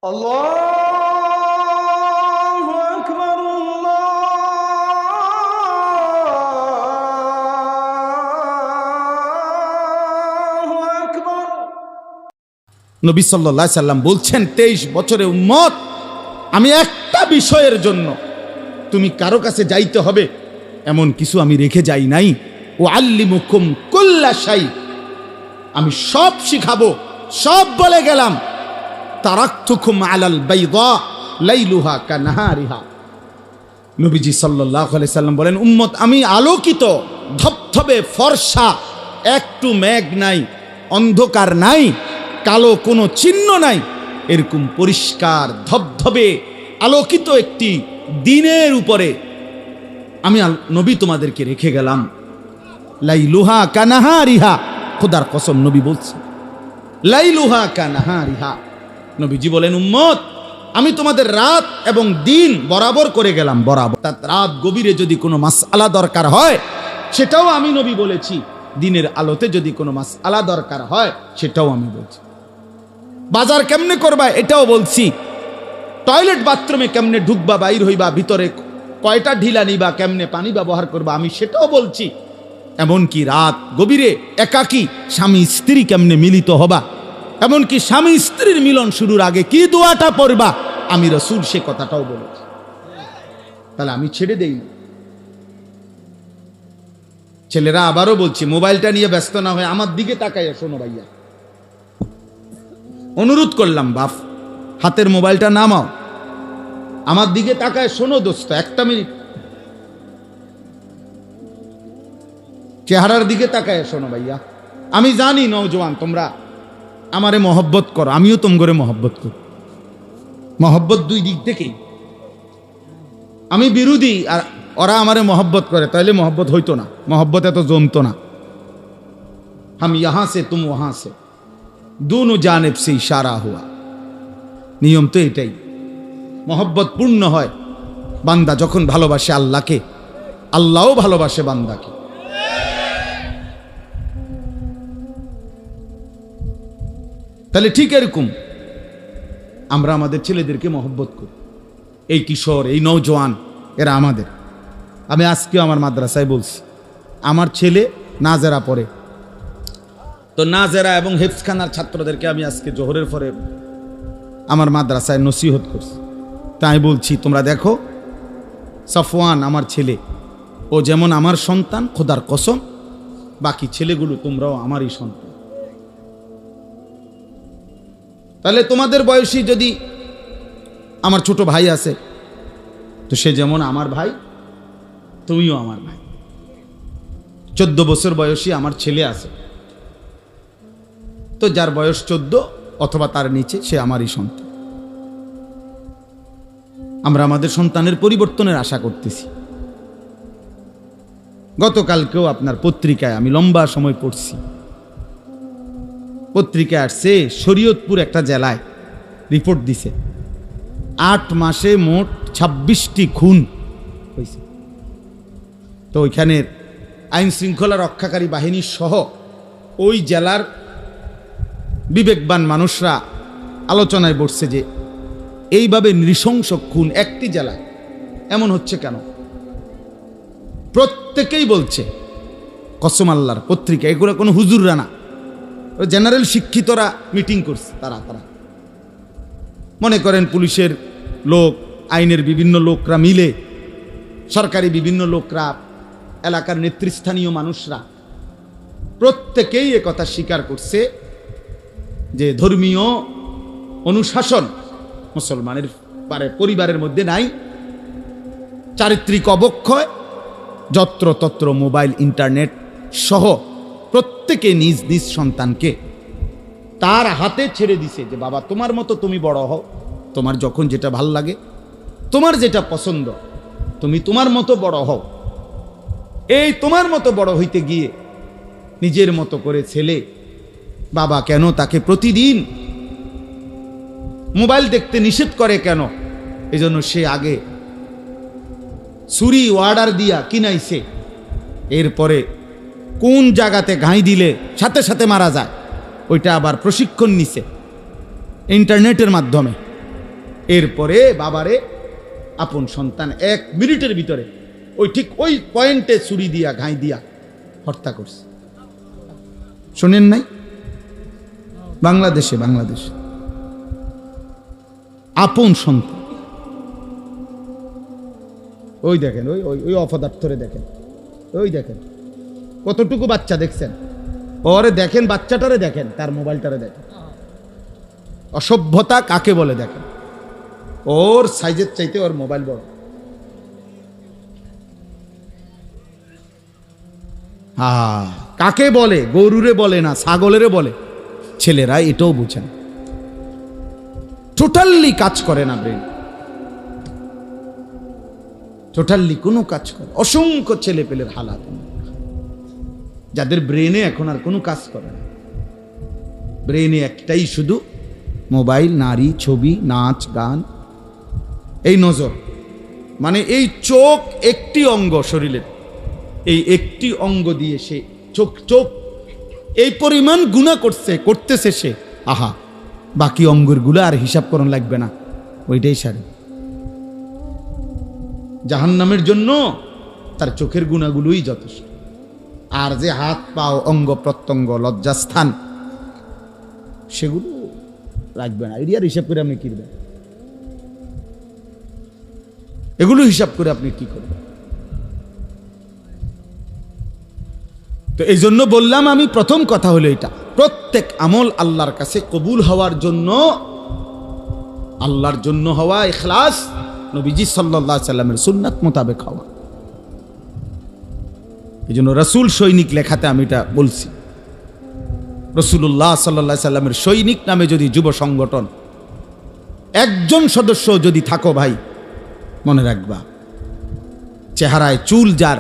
আল্লাহু আকবার, আল্লাহু আকবার। নবী সাল্লাল্লাহু আলাইহি সাল্লাম বলছেন, 23 বছরে উম্মত, আমি একটা বিষয়ের জন্য তুমি কারো কাছে যাইতে হবে এমন কিছু আমি রেখে যাই নাই। ও আল্লিমুকুম কুল্লা শাই, আমি সব শিখাবো, সব বলে গেলাম। তারাকতুকুম আলাল বাইদা লাইলুহা কানাহারিহা। নবীজি সাল্লাল্লাহু আলাইহি সাল্লাম বলেন, উম্মত, আমি আলোকিত, ধবধবে ফর্সা, একটু মেঘ নাই, অন্ধকার নাই, কালো কোনো চিহ্ন নাই, এরকম পরিষ্কার ধবধবে আলোকিত একটি দিনের উপরে আমি নবী তোমাদেরকে রেখে গেলাম। লাইলুহা কানাহারিহা, খোদার কসম নবী বলছে, লাইলুহা কানাহারিহা। নবীজি বলেন, উম্মত, আমি তোমাদের রাত এবং দিন বরাবর করে গেলাম, বরাবর। রাত গভীরে যদি কোনো মাসআলা দরকার হয় সেটাও আমি নবী বলেছি, দিনের আলোতে যদি কোনো মাসআলা দরকার হয় সেটাও আমি বলছি। বাজার কেমনে করবা এটাও বলছি, টয়লেট বাথরুমে কেমনে ঢুকবা, বাইর হইবা, ভিতরে কয়টা ঢিলা নিবা, কেমনে পানি ব্যবহার করবা আমি সেটাও বলছি। এমনকি রাত গভীরে একাকী স্বামী স্ত্রী কেমনে মিলিত হবা, এমনকি স্বামী স্ত্রীর মিলন শুরুর আগে কি দোয়াটা পড়বা, আমি রাসূল সে কথাটাও বলেছি। তাহলে আমি ছেড়ে দেই না। ছেলেরা আবারও বলছি, মোবাইলটা নিয়ে ব্যস্ত না হয়ে আমার দিকে তাকাইয়া শোনো ভাইয়া, অনুরোধ করলাম, বাপ হাতের মোবাইলটা নামাও, আমার দিকে তাকায় শোনো দোস্ত, একটা মিনিট চেহারার দিকে তাকায় শোনো ভাইয়া। আমি জানি নওজোয়ান তোমরা আমারে মহব্বত করো, আমিও তোমগরে মহব্বত করি, মহব্বত দুই দিক থেকেই। আমি বিরোধী আর ওরা আমারে মহব্বত করে, তাইলে মহব্বত হইতো না, মহব্বত এত জমতো না। হাম ইহাঁ সে তুম ওহাঁ সে, দুনো জানেব সে ইশারা হুয়া। নিয়ম তো এটাই। মহব্বত পূর্ণ হয় বান্দা যখন ভালোবাসে আল্লাহকে, আল্লাহও ভালোবাসে বান্দাকে। তাহলে ঠিক এরকম আমরা আমাদের ছেলেদেরকে মহব্বত করি। এই কিশোর, এই নওজোয়ান, এরা আমাদের। আমি আজকেও আমার মাদ্রাসায় বলছি, আমার ছেলে নাজেরা পড়ে, তো নাজেরা এবং হেফজখানার ছাত্রদেরকে আমি আজকে জোহরের পরে আমার মাদ্রাসায় নসিহত করছি। তাই বলছি, তোমরা দেখো, সাফওয়ান আমার ছেলে, ও যেমন আমার সন্তান, খোদার কসম বাকি ছেলেগুলো তোমরাও আমারই সন্তান। তাহলে তোমাদের বয়সী যদি আমার ছোট ভাই আছে, তো সে যেমন আমার ভাই, তুমিও আমার ভাই। 14 বছর বয়সী আমার ছেলে আছে, তো যার বয়স 14 অথবা তার নিচে, সে আমারই সন্তান। আমরা আমাদের সন্তানের পরিবর্তনের আশা করতেছি। গতকালকেও আপনার পত্রিকায় আমি লম্বা সময় পড়ছি, পত্রিকায় আসছে শরীয়তপুর একটা জেলায় রিপোর্ট দিছে, 8 মাসে মোট 26টি খুন হয়েছে। তো ওইখানের আইন শৃঙ্খলা রক্ষাকারী বাহিনী সহ ওই জেলার বিবেকবান মানুষরা আলোচনায় বসছে যে এইভাবে নৃশংস খুন একটি জেলায় এমন হচ্ছে কেন। প্রত্যেকেই বলছে, কসম আল্লাহর, পত্রিকা, এগুলো কোনো হুজুররা না, জেনারেল শিক্ষিতরা মিটিং করছে। তারা মনে করেন পুলিশের লোক, আইনের বিভিন্ন লোকরা মিলে, সরকারি বিভিন্ন লোকরা, এলাকার নেতৃস্থানীয় মানুষরা প্রত্যেকেই একথা স্বীকার করছে যে ধর্মীয় অনুশাসন মুসলমানের পরিবারের মধ্যে নাই। চারিত্রিক অবক্ষয়, যত্রতত্র মোবাইল, ইন্টারনেট সহ প্রত্যেকে নিজ নিজ সন্তানকে তার হাতে ছেড়ে দিছে যে বাবা তোমার মতো তুমি বড় হও, তোমার যখন যেটা ভাল লাগে, তোমার যেটা পছন্দ, তুমি তোমার মতো বড় হও। এই তোমার মতো বড় হইতে গিয়ে নিজের মতো করে ছেলে, বাবা কেন তাকে প্রতিদিন মোবাইল দেখতে নিষেধ করে কেন? এজন্য সে আগে ছুরি অর্ডার দিয়া কিনাইছে, এরপরে কোন জায়গাতে ঘাই দিলে সাথে সাথে মারা যায় ওইটা আবার প্রশিক্ষণ নিছে ইন্টারনেটের মাধ্যমে। এরপরে বাবারে আপন সন্তান 1 মিনিটের ভিতরে ঠিক ওই পয়েন্টে ছুরি দিয়া ঘাই দিয়া হত্যা করছে। শোনেন নাই? বাংলাদেশে আপন সন্তান। ওই দেখেন, ওই অপদার্থরে দেখেন, ওই দেখেন কতটুকু বাচ্চা দেখছেন। ওরে দেখেন, বাচ্চাটারে দেখেন, তার মোবাইলটারে দেখেন। অসভ্যতা কাকে বলে দেখেন। ওর সাইজের চাইতে ওর মোবাইল বড়। কাকে বলে? গরুরে বলে না, ছাগলেরে বলে। ছেলেরা এটাও বুঝেন, টোটালি কাজ করে না ব্রেন, টোটালি কোনো কাজ করে। অসংখ্য ছেলে পেলের হালাত যাদের ব্রেনে এখন আর কোনো কাজ করে না। ব্রেনে একটাই শুধু মোবাইল, নারী, ছবি, নাচ, গান। এই নজর মানে এই চোখ একটি অঙ্গ শরীরের, এই একটি অঙ্গ দিয়ে সে চোখ এই পরিমাণ গুনাহ করতেছে সে। আহা, বাকি অঙ্গগুলো আর হিসাব করণ লাগবে না, ওইটাই সারে। জাহান্নামের জন্য তার চোখের গুনাহগুলোই যথেষ্ট। আর যে হাত পাও, অঙ্গ প্রত্যঙ্গ, লজ্জাস্থান, সেগুলো লাগবে না। এরিয়ার হিসাব করে আপনি কি করবেন? এগুলো হিসাব করে আপনি কি করবেন? তো এই জন্য বললাম আমি, প্রথম কথা হলো এটা, প্রত্যেক আমল আল্লাহর কাছে কবুল হওয়ার জন্য, আল্লাহর জন্য হওয়া, ইখলাস, নবীজি সাল্লাল্লাহু আলাইহি সাল্লামের সুন্নাত মোতাবেক হওয়া। এই জন্য রাসূল সৈনিক লেখাতে আমি এটা বলছি। রাসূলুল্লাহ সাল্লাল্লাহু আলাইহি সাল্লামের সৈনিক নামে যদি যুব সংগঠন একজন সদস্য যদি থাকো ভাই, মনে রাখবা, চেহারায় চুল যার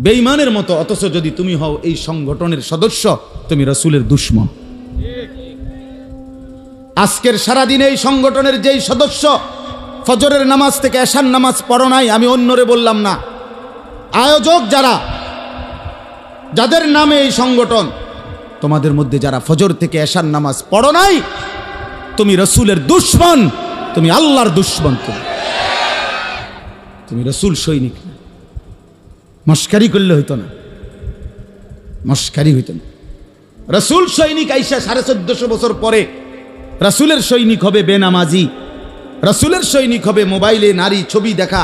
বেঈমানের মতো, অথচ যদি তুমি হও এই সংগঠনের সদস্য, তুমি রাসূলের দুশমন। আজকের সারাদিন এই সংগঠনের যেই সদস্য ফজরের নামাজ থেকে এশার নামাজ পড়ো নাই, আমি অন্যরে বললাম না, আয়োজক যারা, যাদের নামে এই সংগঠন, তোমাদের মধ্যে যারা ফজর থেকে এশার নামাজ পড়ো নাই, তুমি রাসূলের দুশমন, তুমি আল্লাহর দুশমন। তুমি রাসূল সৈনিক না। মস্কারি করলে হইতো না, মস্কারি হইতো না। রাসূল সৈনিক আইসা 1450 বছর পরে রাসূলের সৈনিক হবে বেনামাজি, রাসূলের সৈনিক হবে মোবাইলে নারী ছবি দেখা,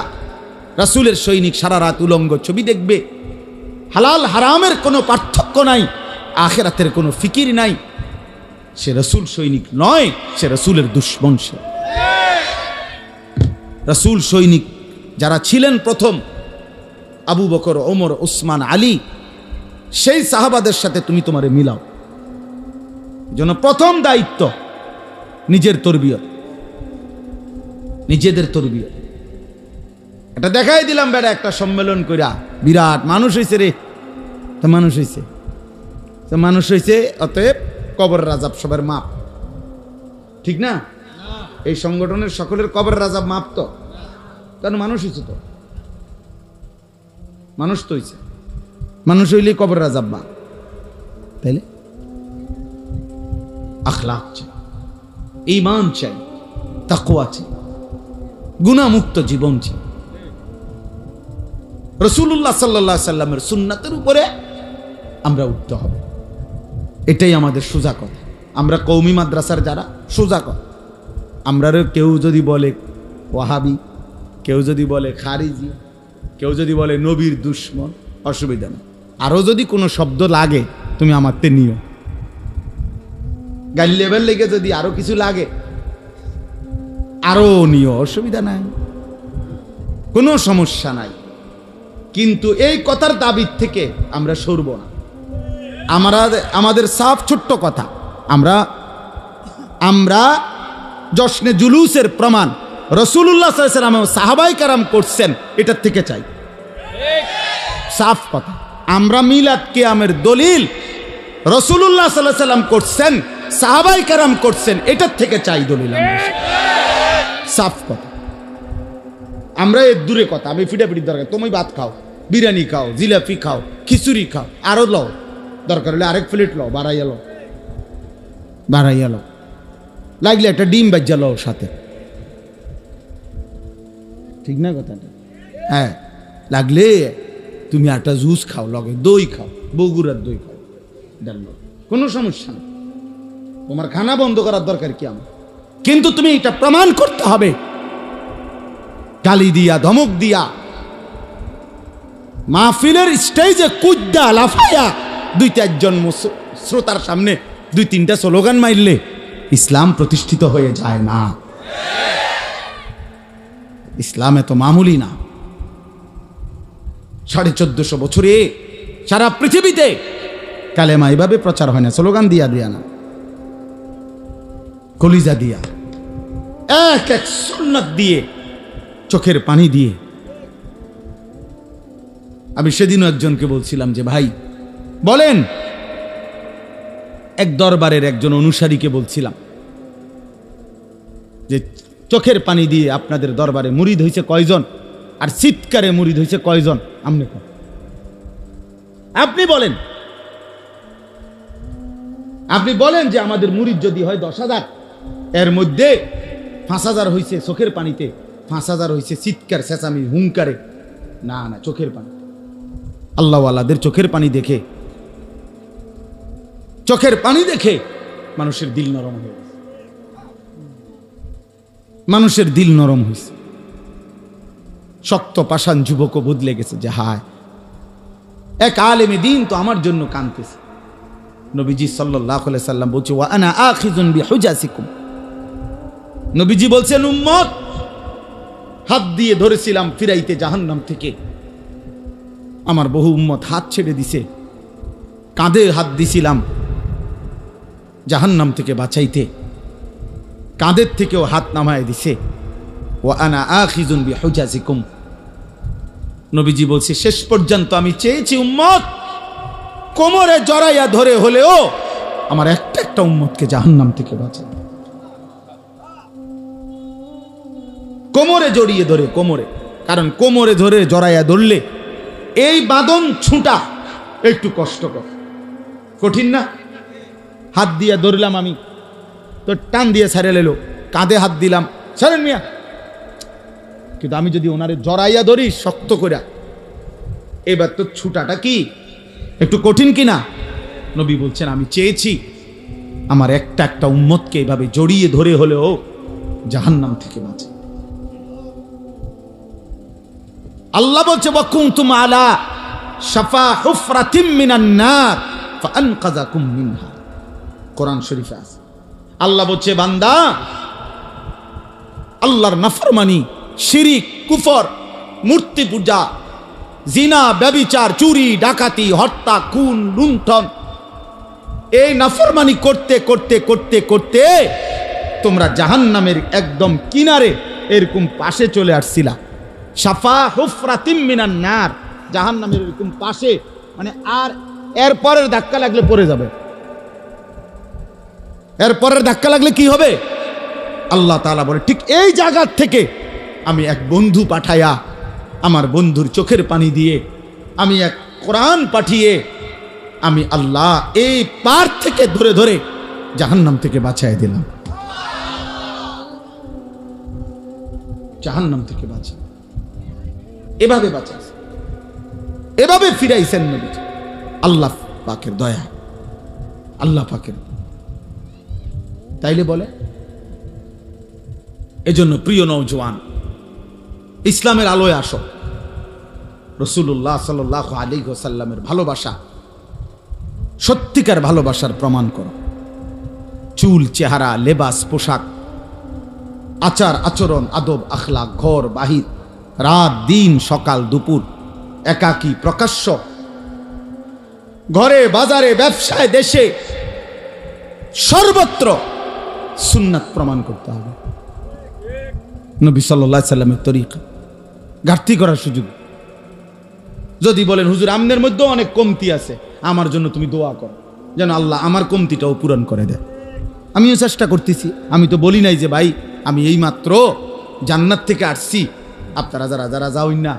রাসূলের সৈনিক সারা রাত উলঙ্গ ছবি দেখবে। হালাল হারামের কোনো পার্থক্য নাই, আখিরাতের কোনো ফিকির নাই। সে রাসূল সৈনিক নয়, সে রাসূলের দুশমন। সে রাসূল সৈনিক যারা ছিলেন প্রথম, আবু বকর, ওমর, উসমান, আলী, সেই সাহাবাদের সাথে তুমি তোমারে মিলাও। জন্য প্রথম দায়িত্ব নিজের তরবিয়ত, নিজেদের তরবিয়ত। এটা দেখাই দিলাম বেটা, একটা সম্মেলন কইরা বিরাট মানুষ হইছে রে, তো মানুষ হইছে, তো মানুষ হইছে, অতএব কবর রাজাব সবার মাপ, ঠিক না? এই সংগঠনের সকলের কবর রাজাব মাপ তো, কারণ মানুষ হইছে, তো মানুষ তো হইছে, মানুষ হইলে কবর রাজাব মাপ। তাইলে আখলাক চাই, ঈমান চাই, তাকওয়া চাই, গুনাহমুক্ত জীবন চাই। রাসূলুল্লাহ সাল্লাল্লাহু আলাইহি সাল্লামের সুন্নাতের উপরে আমরা উঠতে হবে, এটাই আমাদের সোজা কথা। আমরা কওমি মাদ্রাসার যারা, সোজা কথা। আমরা কেউ যদি বলে ওয়াহাবি, কেউ যদি বলে খারিজি, কেউ যদি বলে নবীর দুশমন, অসুবিধা নেই। আরো যদি কোনো শব্দ লাগে তুমি আমারতে নিও, গালি লেভেল লেগে যদি আরো কিছু লাগে আরো নিও, অসুবিধা নাই, কোনো সমস্যা নাই। কিন্তু এই কথার দাবির থেকে আমরা সরব না। আমাদের সাফ ছোট্ট কথা, আমরা জশ্নে জুলুসের প্রমাণ রাসূলুল্লাহ সাল্লাল্লাহু আলাইহি ওয়াসাল্লাম সাহাবায়ে কেরাম করছেন, এটার থেকে চাই। সাফ কথা। আমরা মিলাদ কিয়ামের দলিল রাসূলুল্লাহ সাল্লাল্লাহু আলাইহি ওয়াসাল্লাম করছেন, সাহাবায়ে কেরাম করছেন, এটার থেকে চাই দলিল। সাফ কথা। আমরা এর দূরে কথা, আমি ফিটাফিটির দরকার, তুমি ভাত খাও, বিরিয়ানি খাও, জিলাপি খাও, খিচুড়ি খাও, আরো লও, দরকার হলে আরেক প্লেট লও, বাড়াইয়া লও। লাগলে একটা ডিম বাজ্যা লও সাথে, ঠিক না কথাটা? হ্যাঁ, লাগলে তুমি একটা জুস খাও, লগে দই খাও, বগুড়ার দই খাও, ডাল, কোনো সমস্যা নেই। তোমার খানা বন্ধ করার দরকার কি আমার? কিন্তু তুমি এটা প্রমাণ করতে হবে, গালি দিয়া, ধমক দিয়া, মাহফিলের স্টেজে কুদ্দা লাফাইয়া দুই চারজন শ্রোতার সামনে দুই তিনটা স্লোগান মারলে ইসলাম প্রতিষ্ঠিত হয়ে যায় না। ইসলাম এত মামুলি না। 1450 বছরে সারা পৃথিবীতে কালেমা এইভাবে প্রচার হয় না, স্লোগান দিয়া দিয়া না, কলিজা দিয়া, এক এক সুন্নাত দিয়ে, চোখের পানি দিয়ে। আমি সেদিনও একজনকে বলছিলাম যে ভাই বলেন, এক দরবারের একজন অনুসারীকে বলছিলাম যে চোখের পানি দিয়ে আপনাদের দরবারে মুরিদ হয়েছে কয়জন, আর চিৎকারে মুরিদ হয়েছে কয়জন? আপনি বলেন, আপনি বলেন যে আমাদের মুরিদ যদি হয় 10,000, এর মধ্যে 5,000 হয়েছে চোখের পানিতে, 5,000 হয়েছে চিৎকার চেঁচামি হুঙ্কারে। না না, চোখের পানি। আল্লাহওয়ালাদের চোখের পানি দেখে, চোখের পানি দেখে মানুষের দিল নরম হয়ে গেছে, মানুষের দিল নরম হয়েছে। শক্ত পাষাণ যুবকও বদলে গেছে যে হায়, এক আলেমে দিন তো আমার জন্য কাঁদতেছে। নবীজি সাল্লাল্লাহু আলাইহি সাল্লাম বলছে, ওয়া আনা আখিযুন বিহুজাসিকুম। নবীজি বলছেন, উম্মত, হাত দিয়ে ধরেছিলাম ফিরাইতে জাহান্নাম থেকে, আমার বহু উম্মত হাত ছেড়ে দিছে। কাঁধে হাত দিছিলাম জাহান্নাম থেকে বাঁচাইতে, কাঁধের থেকেও হাত নামায় দিছে। ওয়া আনা আখিযুন বিহুজাসিকুম। নবীজি বলছে, শেষ পর্যন্ত আমি চেয়েছি উম্মত কোমরে জড়াইয়া ধরে হলেও আমার একটা একটা উম্মতকে জাহান্নাম থেকে বাঁচাই। কোমরে জড়িয়ে ধরে, কোমরে, কারণ কোমরে ধরে জড়াইয়া ধরলে এই বাঁধন ছুটা একটু কষ্টকর, কঠিন না? হাত দিয়ে ধরলাম আমি, তো টান দিয়ে ছেড়ে লেলো, কাঁধে হাত দিলাম, ছাড়েন মিয়া, কিন্তু আমি যদি ওনারে জড়াইয়া ধরি শক্ত করে, এবার তো ছুটাটা কি একটু কঠিন কিনা? নবী বলছেন, আমি চেয়েছি আমার একটা একটা উম্মতকে এইভাবে জড়িয়ে ধরে হলেও জাহান্নাম থেকে বাঁচে। আল্লাহ বলছে, ওয়াকুনতুম আলা শাফা হুফরাতিম মিনান নার ফাআনকাযাকুম মিনহা। কোরআন শরীফে আছে। আল্লাহ বলছে, বান্দা, আল্লাহর নাফরমানি, শিরিক, কুফর, মূর্তি পূজা, জিনা, ব্যভিচার, চুরি, ডাকাতি, হত্যা, খুন, লুণ্ঠন, এই নাফরমানি করতে করতে করতে করতে তোমরা জাহান্নামের একদম কিনারে এরকম পাশে চলে আসছিলা। শাফা হুফরাতিম মিনান নার, জাহান্নামের এরকম পাশে, মানে আর এর পরের ধাক্কা লাগলে পড়ে যাবে। এর পরের ধাক্কা লাগলে কি হবে? আল্লাহ তাআলা বলে, ঠিক এই জায়গা থেকে আমি এক বন্ধু পাঠায়া, আমার বন্ধুর চোখের পানি দিয়ে, আমি এক কোরআন পাঠিয়ে, আমি আল্লাহ এই পার থেকে ধরে ধরে জাহান্নাম থেকে বাঁচাই দিলাম। জাহান্নাম থেকে বাঁচা, এভাবে বাঁচাইছে, এভাবে ফিরাইছেন নবী। আল্লাহ পাকের দয়া, আল্লাহ পাকের। তাইলে বলে, এজন্য প্রিয় নওজোয়ান, ইসলামের আলোয় আসো। রাসূলুল্লাহ সাল্লাল্লাহু আলাইহি ওয়াসাল্লামের ভালোবাসা, সত্যিকার ভালোবাসার প্রমাণ করো। চুল, চেহারা, লেবাস, পোশাক, আচার আচরণ, আদব, আখলাক, ঘর বাহির, রাত দিন, সকাল দুপুর, একাকী প্রকাশ্য, ঘরে বাজারে, ব্যবসায়, দেশে, সর্বত্র সুন্নাত প্রমাণ করতে হবে। নবী সাল্লাল্লাহু আলাইহি সাল্লামের তরিকা ঘাটতি করার সুযোগ। যদি বলেন হুজুর আমনের মধ্যেও অনেক কমতি আছে, আমার জন্য তুমি দোয়া করো যেন আল্লাহ আমার কমতিটাও পূরণ করে দেয়। আমিও চেষ্টা করতেছি। আমি তো বলি নাই যে ভাই আমি এই মাত্র জান্নাত থেকে আসছি, আপনারা যারা যারা যাওই না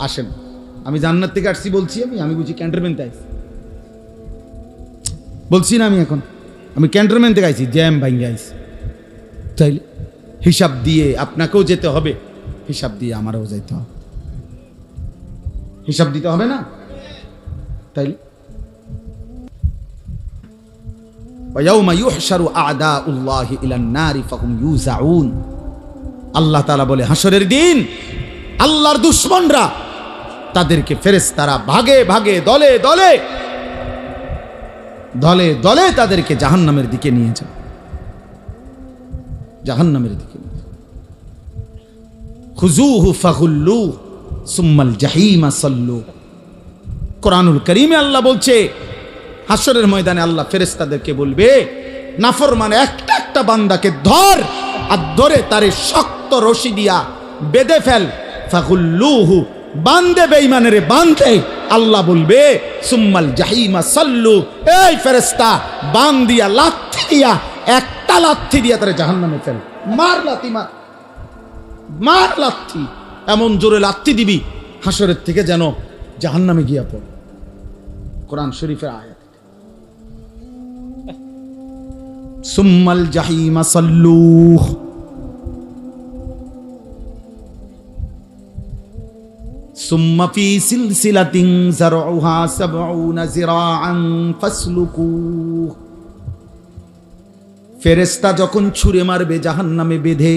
আসেন। আমি জান্নাত থেকে আসছি বলছি, আমি বুঝি ক্যান্টনমেন্টে আইছি বলছি না। আমি এখন আমি ক্যান্টনমেন্ট থেকে আইছি, জ্যাম ভাঙ্গে আইছি। তাইলে হিসাব দিয়ে আপনাকেও যেতে হবে, হিসাব দিয়ে আমারও যেতে হবে, হিসাব দিতে হবে না? তাইলে وَيَوْمَ يُحْشَرُ أَعْدَاءُ اللَّهِ إِلَى النَّارِ فَهُمْ يُوزَعُونَ। আল্লাহ তাআলা বলে হাসরের দিন আল্লাহর দুশমনরা তাদেরকে ফেরেশতারা ভাগে ভাগে দলে দলে দলে দলে তাদেরকে জাহান্নামের দিকে নিয়ে যায়, জাহান্নামের দিকে। খুযূহু ফাগুল্লু সুম্মাল জাহিমা সাল্লু। কোরআনুল কারীমে আল্লাহ বলছে হাসরের ময়দানে আল্লাহ ফেরেশতাদেরকে বলবে নাফরমান একটা একটা বান্দাকে ধর, আর ধরে তারে শক্ত রশি দিয়া বেঁধে ফেল। ফাগুল্লুহু, বান্দে বেঈমানের বান্দে। আল্লাহ বলবে সুম্মাল জাহিমা সাল্লু, এই ফেরেশতা বান দিয়া লাথি দিয়া, একটা লাথি দিয়া তারে জাহান্নামে ফেল। মার লাথি, মার মার লাথি, এমন জোরে লাথি দিবি হাসরের থেকে যেন জাহান্নামে গিয়া পড়ে। কোরআন শরীফের আয়াত। সুম্মাল জাহিমা সাল্লু, সুম্মা ফি সিলসিলাতিন যারউহা ৭০ যিরাআন ফাসলুকু। ফেরেশতা যখন ছুঁড়ে মারবে জাহান্নামে বেঁধে,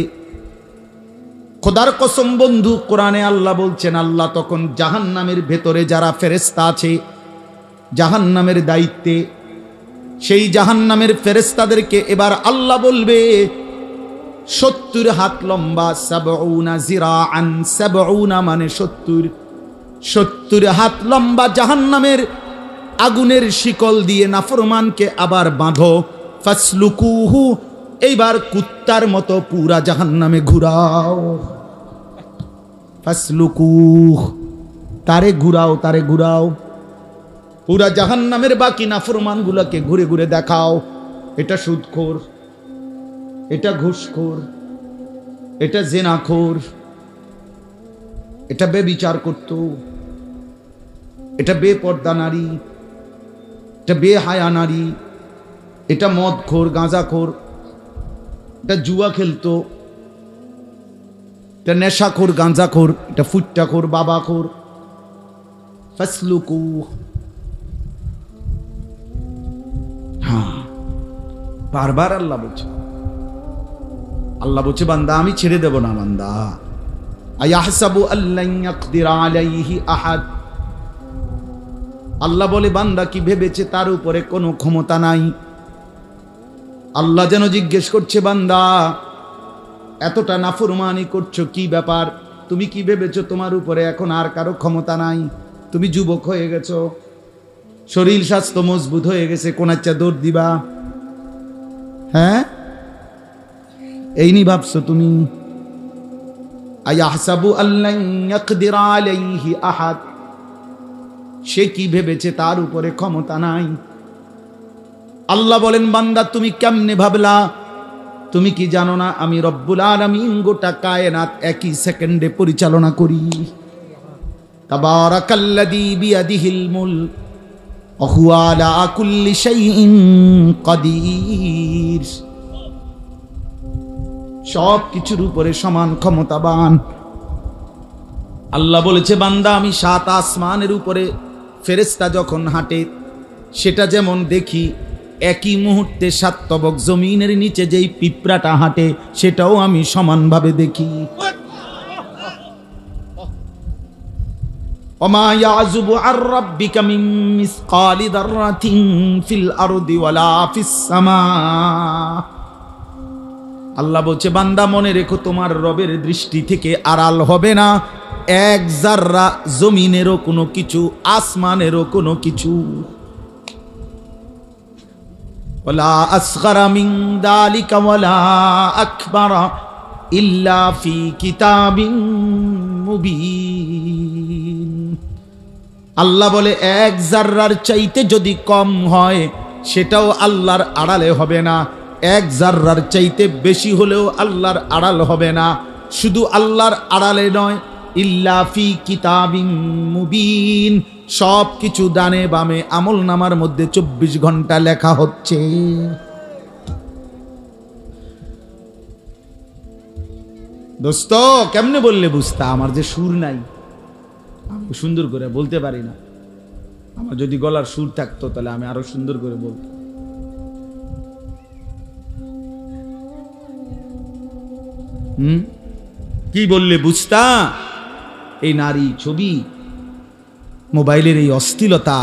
খোদার কসম বন্ধু, কোরআনে আল্লাহ বলছেন আল্লাহ তখন জাহান্নামের ভেতরে যারা ফেরেশতা আছে জাহান্নামের দায়িত্বে, সেই জাহান্নামের ফেরেশতাদেরকে এবার আল্লাহ বলবে ৭০ হাত লম্বা, ৭০ যিরাআন, ৭০ মানে ৭০ হাত লম্বা জাহান্নামের আগুনের শিকল দিয়ে নাফরমানকে আবার বাঁধো। ফাসলুকুহু, এইবার কুত্তার মতো পুরা জাহান্নামে ঘুরাও। ফাসলুকুহ, তারে ঘুরাও, তারে ঘুরাও। পুরা জাহান্নামের বাকি নাফরমানগুলোকে ঘুরে ঘুরে দেখাও, এটা সুদখোর, এটা ঘুষখোর, এটা জেনাখোর, এটা বেবিচার করত, এটা বেপর্দা নারী, এটা বেহায়া নারী, এটা মদখোর, গাঁজাখোর, এটা জুয়া খেলতো, এটা নেশাখোর, গাঁজাখোর, এটা ফুট্টাখোর, বাবাখোর। ফাসলুকু, হ্যাঁ, বারবার আল্লাহ বলছে, আল্লাহ বলছে বান্দা আমি ছেড়ে দেব না। বান্দা আয়াহসাবু আল্লান ইয়াকদির আলাইহি আহাদ, আল্লাহ বলে বান্দা কি ভেবেছে তার উপরে কোনো ক্ষমতা নাই? আল্লাহ যেন জিজ্ঞেস করছে বান্দা এতটা নাফরমানি করছো, কি ব্যাপার? তুমি কি ভেবেছো তোমার উপরে এখন আর কারো ক্ষমতা নাই? তুমি যুবক হয়ে গেছো, শরীর স্বাস্থ্য মজবুত হয়ে গেছে, কোনাচ্চা দৌড় দিবা? হ্যাঁ, এই নি ভাবছো তুমি? আয়াহসাবু আল্লান ইয়াকদির আলাইহি আহাদ, সে কি ভেবেছে তার উপরে ক্ষমতা নাই? আল্লাহ বলেন বান্দা তুমি কেমনে ভাবলা? তুমি কি জানো না আমি রব্বুল আলামিন গোটা কায়নাত একই সেকেন্ডে পরিচালনা করি? তাবারাকাল্লাযী বিয়াদিহিল মুলক ওয়া হুয়া আলা কুল্লি শাইইন কাদির। সব কিছুর উপরে সমান ক্ষমতাবান। আল্লাহ বলেছে বান্দা আমি ৭ আসমানের উপরে ফেরেশতা যখন হাঁটে সেটা যেমন দেখি, একই মুহূর্তে ৭ তবক জমিনের নিচে যেই পিঁপড়াটা হাঁটে সেটাও আমি সমানভাবে দেখি। ওমা ইয়াযুবু আর রাব্বিকা মিন মিসকালি যাররাতিন ফিল আরদি ওয়ালা ফিস সামা। আল্লাহ বলছে বান্দা মনে রেখো তোমার রবের দৃষ্টি থেকে আড়াল হবে না এক জাররা, জমিনেরও কোনো কিছু, আসমানেরও কোনো কিছু। ওয়ালা আসগরা মিন যালিকা ওয়ালা আকবারা ইল্লা ফি কিতাবিন মুবিন। আল্লাহ বলে এক জাররার চাইতে যদি কম হয় সেটাও আল্লাহর আড়ালে হবে না, এক জাররার চাইতে বেশি হলেও আল্লাহর আড়াল হবে না। শুধু আল্লাহর আড়ালে নয়, ইল্লা ফি কিতাবিন মুবিন, সব কিছু ডানে বামে আমল নামার মধ্যে ২৪ ঘন্টা লেখা হচ্ছে। দোস্ত কেমনে বললে বুঝতা? আমার যে সুর নাই, আমি সুন্দর করে বলতে পারি না। আমার যদি গলার সুর থাকতো তাহলে আমি আরো সুন্দর করে বলতাম। কি বললে বুঝতা? এই নারী ছবি, মোবাইলের এই অশ্লীলতা,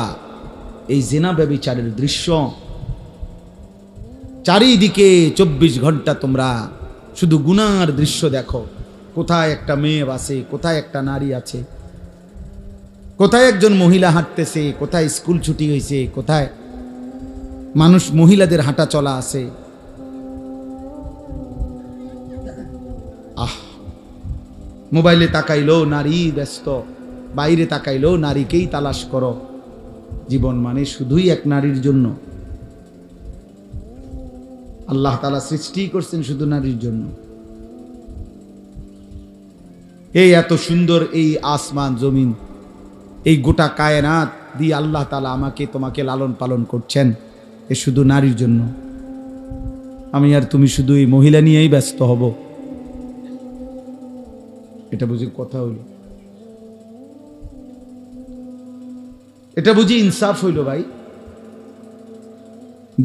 এই জেনা ব্যভিচারের দৃশ্য, চারিদিকে 24 ঘন্টা তোমরা শুধু গুনার দৃশ্য দেখো। কোথায় একটা মেয়ে আছে, কোথায় একটা নারী আছে, কোথায় একজন মহিলা হাঁটতেছে, কোথায় স্কুল ছুটি হয়েছে, কোথায় মানুষ মহিলাদের হাঁটা চলা আছে। মোবাইলে তাকাইলো নারী ব্যস্ত, বাইরে তাকাইলো নারীকেই তালাশ করো। জীবন মানে শুধুই এক নারীর জন্য। আল্লাহ তাআলা সৃষ্টি করছেন শুধু নারীর জন্য। এই এত সুন্দর এই আসমান জমিন, এই গোটা কায়নাত দিয়ে আল্লাহ তাআলা আমাকে তোমাকে লালন পালন করছেন, এ শুধু নারীর জন্য। আমি আর তুমি শুধু এই মহিলা নিয়েই ব্যস্ত হব, এটা বুঝি কথা হইল? এটা বুঝি ইনসাফ হইল? ভাই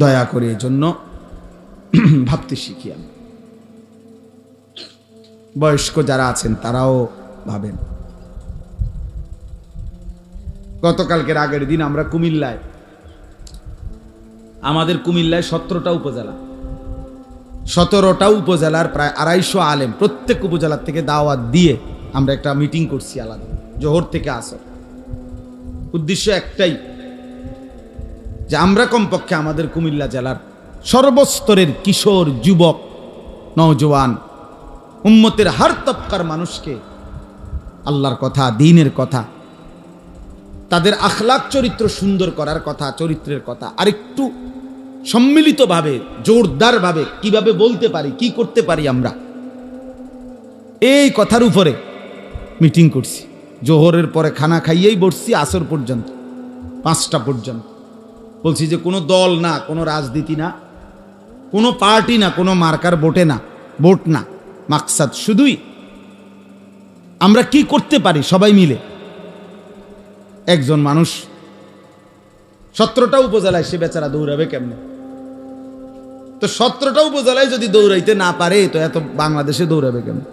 দয়া করে এজন্য ভাবতে শিখি। আমি বয়স্ক যারা আছেন তারাও ভাবেন। গতকালকের আগের দিন আমরা কুমিল্লায়, আমাদের কুমিল্লায় 17টা উপজেলা, 17টা উপজেলার প্রায় 250 আলেম, প্রত্যেক উপজেলার থেকে দাওয়াত দিয়ে আমরা একটা মিটিং করছি আলাদা, জোহর থেকে আসর। উদ্দেশ্য একটাই, যে আমরা কমপক্ষে আমাদের কুমিল্লা জেলার সর্বস্তরের কিশোর, যুবক, নওজোয়ান, উম্মতের হার তবকার মানুষকে আল্লাহর কথা, দ্বীনের কথা, তাদের আখলাক চরিত্র সুন্দর করার কথা, চরিত্রের কথা আরেকটু সম্মিলিতভাবে, জোরদারভাবে কিভাবে বলতে পারি, কি করতে পারি আমরা, এই কথার উপরে মিটিং করছি। জোহরের পরে খানা খাইয়েই বসছি আসর পর্যন্ত, 5টা পর্যন্ত। বলছি যে কোনো দল না, কোনো রাজনীতি না, কোনো পার্টি না, কোনো মার্কার ভোটে না, ভোট না, মাকসাদ শুধুই আমরা কি করতে পারি সবাই মিলে। একজন মানুষ 17টা উপজেলায়, সে বেচারা দৌড়াবে কেমনে? তো 17টা উপজেলায় যদি দৌড়াইতে না পারে, তো এত বাংলাদেশে দৌড়াবে কেমন?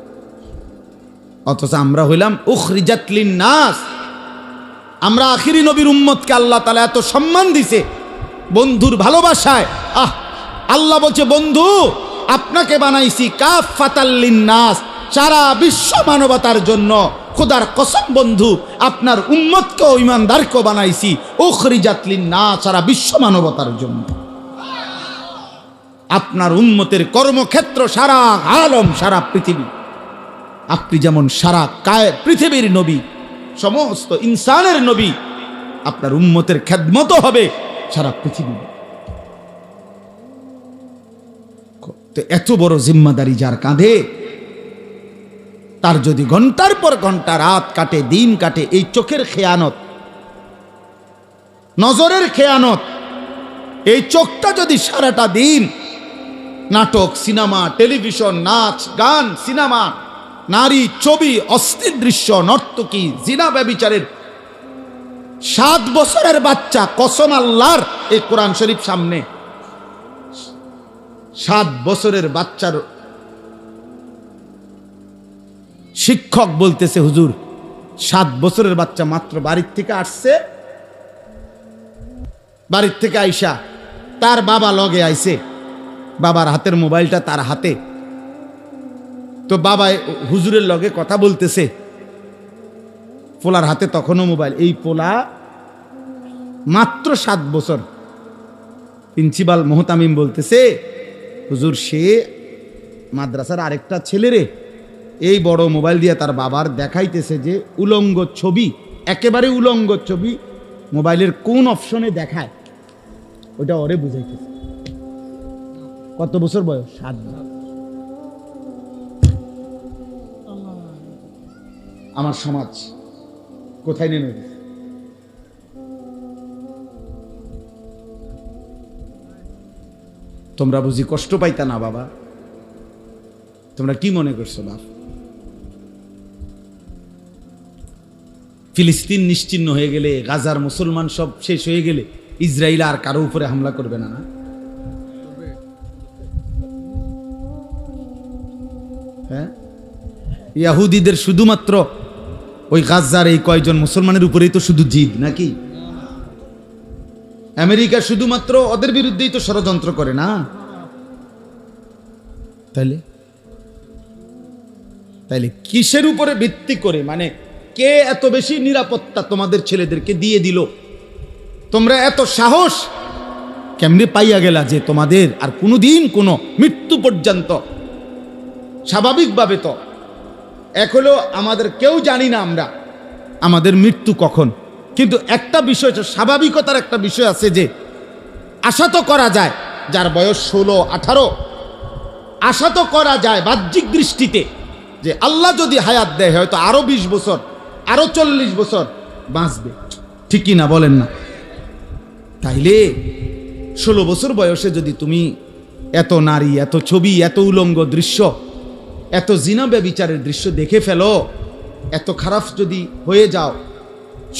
অথচ আমরা হইলাম উখরিজাত লিন-নাস। আমরা আখিরি নবীর উম্মতকে আল্লাহ তাআলা এত সম্মান দিছে বন্ধুর ভালোবাসায়। আল্লাহ বলছে, বন্ধু আপনাকে বানাইছি কাফাতাল লিন-নাস, সারা বিশ্ব মানবতার জন্য। খোদার কসম বন্ধু, আপনার উম্মতকেও ঈমানদারকেও বানাইছি উখরিজাত লিন-নাস, সারা বিশ্ব মানবতার জন্য। আপনার উম্মতের কর্মক্ষেত্র সারা আলম, সারা পৃথিবী। আপনি যেমন সারা পৃথিবীর নবী, সমস্ত ইনসানের নবী, আপনার উম্মতের খেদমত হবে সারা পৃথিবী। তো এত বড় জিম্মাদারি যার কাঁধে, তার যদি ঘন্টার পর ঘন্টা রাত কাটে, দিন কাটে, এই চোখের খেয়ানত, নজরের খেয়ানত, এই চোখটা যদি সারাটা দিন নাটক, সিনেমা, টেলিভিশন, নাচ, গান, সিনেমা, নারী, ছবি, অস্থির দৃশ্য, নর্তকী, জিনা ব্যভিচারের 7 বছরের বাচ্চা, কসম আল্লাহর, এই কোরআন শরীফ সামনে, 7 বছরের বাচ্চার শিক্ষক বলতেছে, হুজুর 7 বছরের বাচ্চা মাত্র বাড়ির থেকে আসছে, বাড়ির থেকে আইসা তার বাবা লগে আইছে, বাবার হাতের মোবাইলটা তার হাতে, তো বাবা হুজুরের লগে কথা বলতেছে, পোলার হাতে তখনও মোবাইল। এই পোলা মাত্র 7 বছর। প্রিন্সিপাল মোহতামিম বলতেছে, হুজুর সে মাদ্রাসার আরেকটা ছেলেরে এই বড় মোবাইল দিয়ে তার বাবার দেখাইতেছে যে উলঙ্গ ছবি, একেবারে উলঙ্গ ছবি মোবাইলের কোন অপশনে দেখায়, ওটা ওরে বুঝাইতেছে। কত বছর বয়স? 7 বছর। আমার সমাজ কোথায় নেমে গেছে? তোমরা বুঝি কষ্ট পাইতা না বাবা? তোমরা কি মনে করছো বাপ? ফিলিস্তিন নিশ্চিহ্ন হয়ে গেলে, গাজার মুসলমান সব শেষ হয়ে গেলে ইসরায়েল আর কারো উপরে হামলা করবে না? হ্যাঁ, ইয়াহুদিদের শুধুমাত্র ওই গাজার এই কয়জন মুসলমানের উপরেই তো শুধু জিদ নাকি? আমেরিকা শুধুমাত্র ওদের বিরুদ্ধেই তো ষড়যন্ত্র করে না? তাইলে কিসের উপরে ভিত্তি করে, মানে কে এত বেশি নিরাপত্তা তোমাদের ছেলেদেরকে দিয়ে দিল? তোমরা এত সাহস কেমনে পাইয়া গেলা যে তোমাদের আর কোনোদিন কোনো মৃত্যু পর্যন্ত? স্বাভাবিকভাবে তো এক হলো আমাদের কেউ জানি না আমরা আমাদের মৃত্যু কখন, কিন্তু একটা বিষয়, স্বাভাবিকতার একটা বিষয় আছে যে আশা তো করা যায়, যার বয়স 16-18 আশা তো করা যায় বাহ্যিক দৃষ্টিতে যে আল্লাহ যদি হায়াত দেয় হয়তো আরো 20 বছর, আরো 40 বছর বাঁচবে, ঠিকই না বলেন না? তাইলে 16 বছর বয়সে যদি তুমি এত নারী, এত ছবি, এত উলঙ্গ দৃশ্য, এত জিনা ব্যভিচারের দৃশ্য দেখে ফেলো, এত খারাপ যদি হয়ে যাও,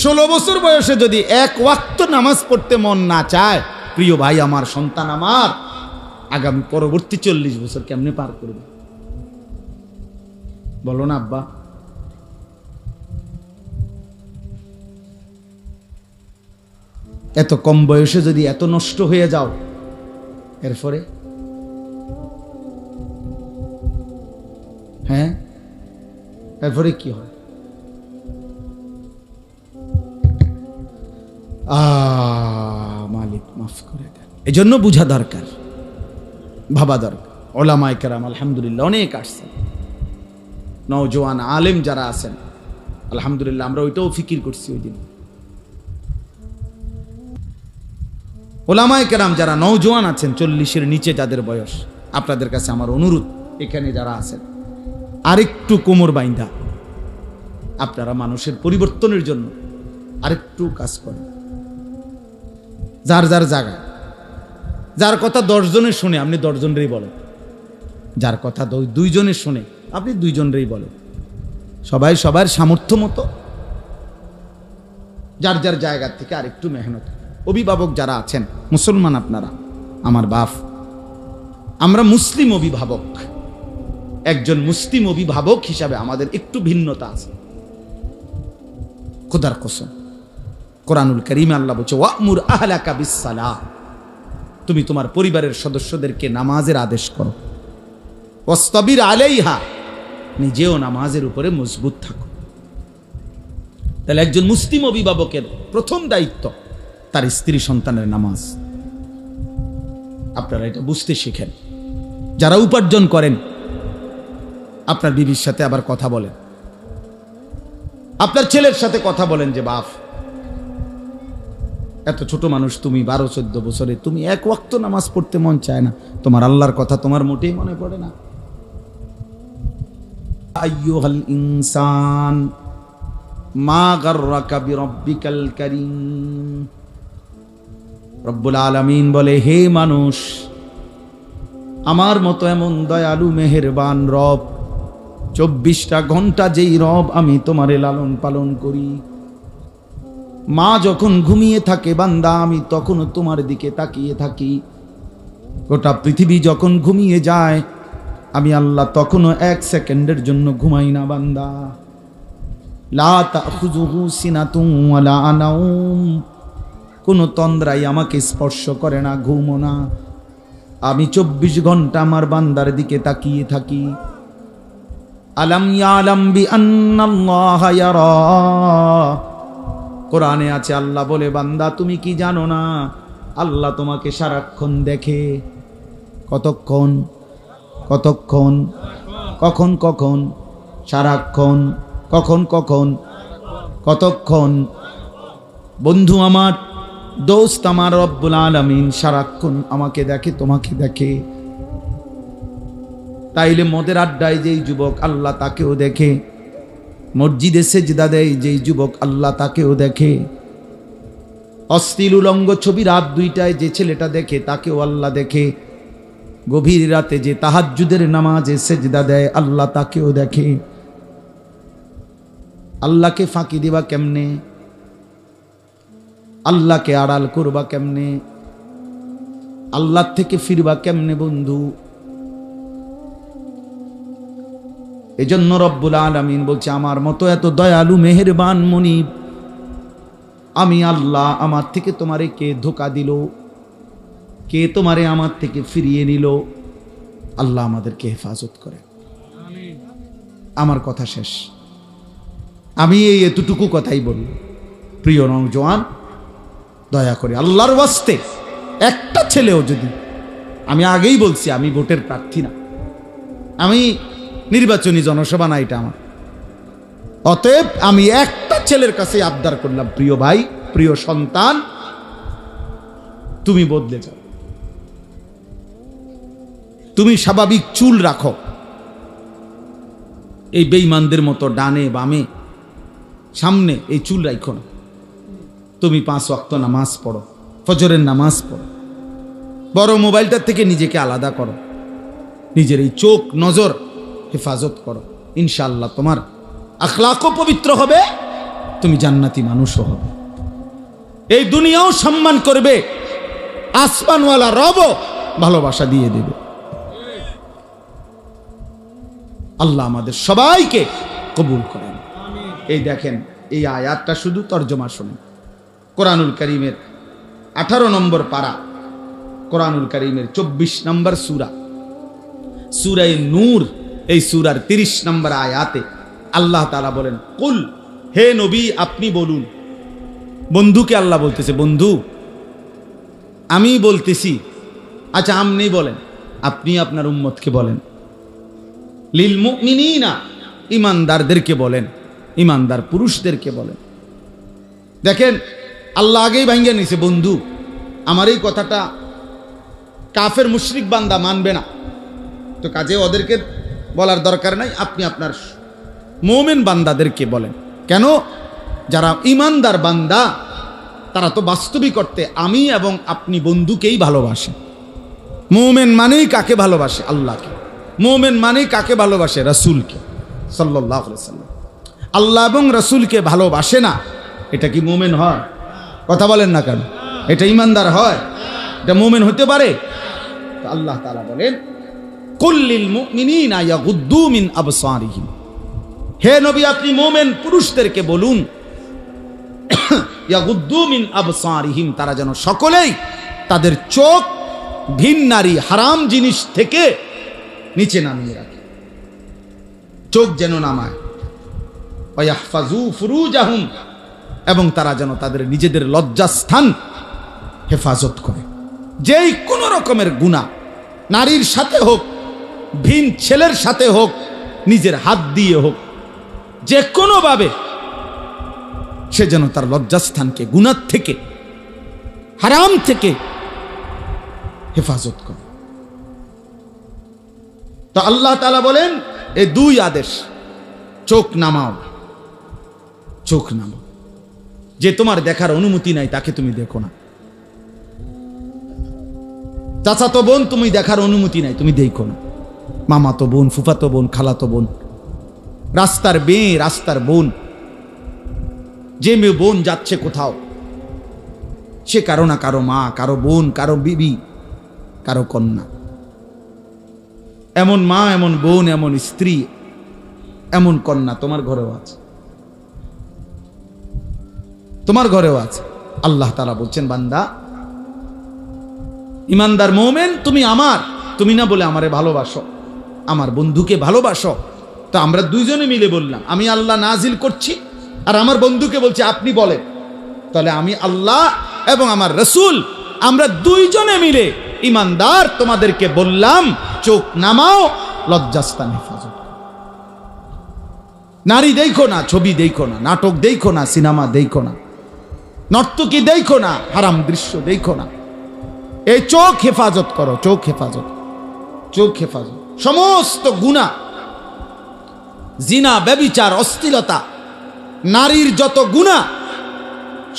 16 বছর বয়সে যদি এক ওয়াক্ত নামাজ পড়তে মন না চায়, প্রিয় ভাই আমার, সন্তান আমার, আগামী পরবর্তী 40 বছর কেমনে পার করবে? বলো না আব্বা? এত কম বয়সে যদি এত নষ্ট হয়ে যাও, এরপরে হ্যাঁ, এরপরে কি হয়? মালিক মাফ করে দেন। এই জন্য বুঝা দরকার, ভাবা দরকার। ওলামায়ে কেরাম আলহামদুলিল্লাহ অনেক আসছেন, নওজোয়ান আলেম যারা আছেন আলহামদুলিল্লাহ, আমরা ওইটাও ফিকির করছি ওই দিন। ওলামায়ে কেরাম যারা নওজোয়ান আছেন, 40-এর নিচে যাদের বয়স, আপনাদের কাছে আমার অনুরোধ, এখানে যারা আছেন আরেকটু কোমর বাইন্ধা আপনারা মানুষের পরিবর্তনের জন্য আরেকটু কাজ করেন। যার যার জায়গায়, যার কথা 10 জনের শুনে আপনি 10 জনেরই বলেন, যার কথা 2 জনের শুনে আপনি 2 জনেরই বলেন। সবাই সবার সামর্থ্য মতো যার যার জায়গা থেকে আরেকটু মেহনত। অভিভাবক যারা আছেন মুসলমান, আপনারা আমার বাপ, আমরা মুসলিম অভিভাবক, একজন মুসলিম অভিভাবক হিসাবে আমাদের একটু ভিন্নতা আছে। খোদার কসম, কোরআনুল কারীমে আল্লাহ বলছে, ওয়া'মুর আহলাকা বিস-সালাহ, তুমি তোমার পরিবারের সদস্যদেরকে নামাজের আদেশ করো, ওয়াসতাবির আলাইহা, নিজেও নামাজের উপরে মজবুত থাকো। তাহলে একজন মুসলিম অভিভাবকের প্রথম দায়িত্ব তার স্ত্রী সন্তানের নামাজ। আপনারা এটা বুঝতে শিখেন। যারা উপার্জন করেন, আপনার বিবির সাথে আবার কথা বলেন, আপনার ছেলের সাথে কথা বলেন যে বাপ, এত ছোট মানুষ তুমি, 12-14 বছরে তুমি এক ওয়াক্ত নামাজ পড়তে মন চায় না, তোমার আল্লাহর কথা তোমার মোটেই মনে পড়ে না। আইয়ুহাল ইনসান মা গাররাকা বিরব্বিকাল কারীম, রব্বুল আলামিন বলে, হে মানুষ, আমার মতো এমন দয়ালু মেহেরবান রব, 24টা ঘন্টা যেই রব আমি তোমারে লালন পালন করি, মা যখন ঘুমিয়ে থাকে বান্দা, আমি তখনও তোমার দিকে তাকিয়ে থাকি। গোটা পৃথিবী যখন ঘুমিয়ে যায়, আমি আল্লাহ তখনও 1 সেকেন্ডের জন্য ঘুমাই না বান্দা। লা তাখুযুহু সিনাতুন ওয়ালা নাওম, কোনো তন্দ্রাই আমাকে স্পর্শ করে না, ঘুমো না। আমি 24 ঘন্টা আমার বান্দার দিকে তাকিয়ে থাকি। আলাম ইয়ালাম বিআন্নাল্লাহা ইয়ারা, কোরআনে আছে, আল্লাহ বলে, বান্দা তুমি কি জানো না, আল্লাহ তোমাকে সারাক্ষণ দেখে। কতক্ষণ? কতক্ষণ? কখন কখন? সারাক্ষণ। কখন কখন? কতক্ষণ? বন্ধু আমার, দোস্ত আমার, রব্বুল আলামিন সারাক্ষণ আমাকে দেখে, তোমাকে দেখে। তাইলে মদের আড্ডায় যেই যুবক, আল্লাহ তাকেও দেখে। মসজিদে সেজদা দেয় যেই যুবক, আল্লাহ তাকেও দেখে। অশ্লীল উলঙ্গ ছবি রাত 2টায় যে ছেলেটা দেখে, তাকেও আল্লাহ দেখে। গভীর রাতে যে তাহাজ্জুদের নামাজে সেজদা দেয়, আল্লাহ তাকেও দেখে। আল্লাহকে ফাঁকি দিবা কেমনে, আল্লাহকে আড়াল করবা কেমনে, আল্লাহ থেকে ফিরবা কেমনে বন্ধু? এজন্য রব্বুল আলামিন বলছে, আমার মতো এত দয়ালু মেহেরবান মুনিব আমি আল্লাহ, আমার থেকে তোমারে কে ধোকা দিল, কে তোমারে আমার থেকে ফিরিয়ে নিল? আল্লাহ আমাদেরকে হেফাজত করে। আমার কথা শেষ। আমি এই এতটুকু কথাই বলি, প্রিয় নওজোয়ান, দয়া করে আল্লাহর ওয়াস্তে একটা ছেলেও যদি, আমি আগেই বলছি আমি ভোটের প্রার্থী না, আমি নির্বাচনী জনসভা না এটা আমার, অতএব আমি একটা ছেলের কাছে আবদার করলাম, প্রিয় ভাই, প্রিয় সন্তান, তুমি বদলে যাও, তুমি স্বাভাবিক চুল রাখো, এই বেঈমানদের মতো ডানে বামে সামনে এই চুল রাখো না, তুমি 5 ওয়াক্ত নামাজ পড়ো, ফজরের নামাজ পড়ো, বড় মোবাইলটার থেকে নিজেকে আলাদা করো, নিজের এই চোখ নজর হেফাজত করো, ইনশাআল্লাহ তোমার আখলাকও পবিত্র হবে, তুমি জান্নাতি মানুষও হবে, এই দুনিয়াও সম্মান করবে, আসমানওয়ালা রবও ভালোবাসা দিয়ে দেবে। আল্লাহ আমাদের সবাইকে কবুল করেন। এই দেখেন, এই আয়াতটা শুধু তর্জমা শুনেন, কোরআনুল কারীমের 18 নম্বর পারা, কোরআনুল কারীমের 24 নম্বর সূরা, সূরা নূর, এই সূরার 30 নম্বর আয়াতে আল্লাহ তাআলা বলেন, কুল, হে নবী আপনি বলুন। বন্ধুকে আল্লাহ বলতেছে, বন্ধু আমি বলতেছি, আচ্ছা আপনি বলেন, আপনি আপনার উম্মতকে বলেন, লিল মুমিনিনা, ইমানদারদেরকে বলেন, ইমানদার পুরুষদেরকে বলেন। দেখেন আল্লাহ আগেই ভাঙ্গিয়ে নিছে, বন্ধু আমার এই কথাটা কাফের মুশরিক বান্দা মানবে না, তো কাজে ওদেরকে বলার দরকার নাই, আপনি আপনার মুমিন বান্দাদেরকে বলেন। কেন? যারা ইমানদার বান্দা তারা তো বাস্তবিক অর্থে আমি এবং আপনি বন্ধুকেই ভালোবাসে। মুমিন মানেই কাকে ভালোবাসে? আল্লাহকে। মুমিন মানেই কাকে ভালোবাসে? রাসূলকে সাল্লাল্লাহু আলাইহি ওয়াসাল্লাম। আল্লাহ এবং রাসূলকে ভালোবাসে না, এটা কি মুমিন হয়? কথা বলেন না কেন? এটা ইমানদার হয়? এটা মুমিন হতে পারে? আল্লাহ তাআলা বলেন, কুল্লিল মুমিনিনা ইয়াগুদ্দু মিন আবসারিহিম, হে নবী আপনি মুমিন পুরুষদেরকে বলুন, ইয়াগুদ্দু মিন আবসারিহিম, তারা যেন সকলেই তাদের চোখ ভিন নারী হারাম জিনিস থেকে নিচে নামিয়ে রাখে, চোখ যেন নামায়, ওয়াহফাজু ফুরুজাহুম, এবং তারা যেন তাদের নিজেদের লজ্জাস্থান হেফাজত করে। যেই কোন রকমের গুনাহ, নারীর সাথে হোক, ভিন ছেলের সাথে হোক, নিজের হাত দিয়ে হোক, যে কোনোভাবে সে যেন তার লজ্জাস্থানকে গুনাহ থেকে, হারাম থেকে হেফাজত করে। তো আল্লাহ তাআলা বলেন এই দুই আদেশ, চোখ নামাও, চোখ নামাও, যে তোমার দেখার অনুমতি নাই তাকে তুমি দেখো না, চাচাতো বোন তুমি দেখার অনুমতি নাই তুমি দেখো না, মামাতো বোন, ফুফাতো বোন, খালাতো বোন, রাস্তার মেয়ে, রাস্তার বোন, যে মেয়ে বোন যাচ্ছে কোথাও, সে কারো না কারো মা, কারো বোন, কারো বিবি, কারো কন্যা। এমন মা, এমন বোন, এমন স্ত্রী, এমন কন্যা তোমার ঘরেও আছে, তোমার ঘরেও আছে। আল্লাহ তাআলা বলছেন, বান্দা ইমানদার মুমিন তুমি আমার, তুমি না বলে আমারে ভালোবাসো, আমার বন্ধুকে ভালোবাসো। তো আমরা দুইজনে মিলে বললাম, আমি আল্লাহ নাজিল করছি আর আমার বন্ধুকে বলছি আপনি বলেন, তাহলে আমি আল্লাহ এবং আমার রাসূল আমরা দুইজনে মিলে ইমানদার তোমাদেরকে বললাম, চোখ নামাও, লজ্জাস্থান হেফাজত করো। নারী দেখো না, ছবি দেখো না, নাটক দেখো না, সিনেমা দেখো না, নর্তকী দেখো না, হারাম দৃশ্য দেখো না, এই চোখ হেফাজত করো, চোখ হেফাজত, চোখ হেফাজত। সমস্ত গুনাহ, জিনা, ব্যভিচার, অশ্লীলতা, নারীর যত গুনাহ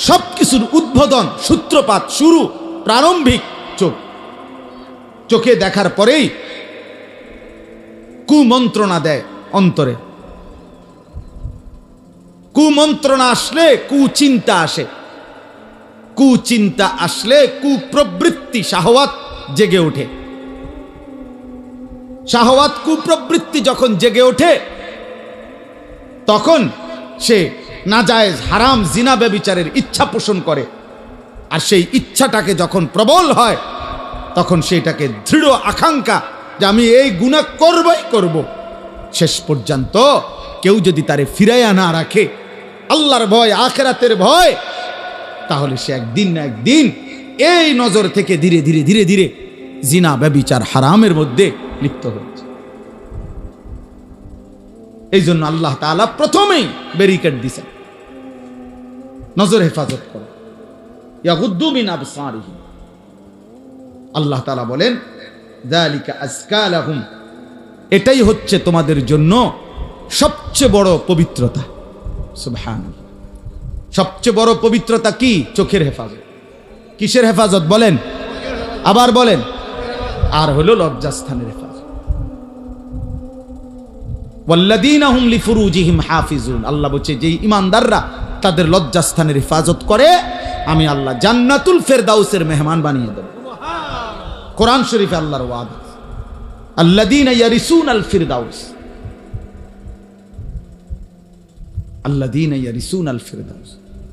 সবকিছুর উদ্বোধন, সূত্রপাত, শুরু, প্রারম্ভিক চোখ। চোখে দেখার পরেই কুমন্ত্রণা দেয় অন্তরে, কুমন্ত্রণা আসলে কুচিন্তা আসে, কুচিন্তা আসলে কুপ্রবৃত্তি শাহওয়াত জেগে ওঠে। শাহওয়াত কুপ্রবৃত্তি যখন জেগে ওঠে তখন সে নাজায়েজ হারাম জিনা ব্যভিচারের ইচ্ছা পোষণ করে। আর সেই ইচ্ছাটাকে যখন প্রবল হয় তখন সেটাকে দৃঢ় আকাঙ্ক্ষা যে আমি এই গুনাহ করবই করব। শেষ পর্যন্ত কেউ যদি তারে ফিরাইয়া না রাখে আল্লাহর ভয় আখিরাতের ভয়, তাহলে সে একদিন না একদিন এই নজর থেকে ধীরে ধীরে ধীরে ধীরে জিনা ব্যভিচার হারামের মধ্যে লিপ্ত হচ্ছে। এই জন্য আল্লাহ তাআলা প্রথমেই ব্যারিকেড দিয়েছেন, নজর হেফাজত করো। ইয়াগুদ্দু মিন আবসারিহিম, আল্লাহ তাআলা বলেন যালিকা আযকা লাহুম, এটাই হচ্ছে তোমাদের জন্য সবচেয়ে বড় পবিত্রতা। সুবহানাল্লাহ, সবচেয়ে বড় পবিত্রতা কি? চোখের হেফাজত। কিসের হেফাজত বলেন? আবার বলেন। আর হলো লজ্জাস্থানের হেফাজত। ওয়াল্লাযীনা হুম লিফুরুজিহিম হাফিজুন, আল্লাহ বলছে যে ঈমানদাররা তাদের লজ্জাস্থানের হেফাজত করে আমি আল্লাহ জান্নাতুল ফেরদাউসের মেহমান বানিয়ে দেব। কোরআন শরীফে আল্লাহর ওয়াদা, আল্লাযীনা ইয়ারিসুনাল ফিরদাউস, আল্লাযীনা ইয়ারিসুনাল ফিরদাউস।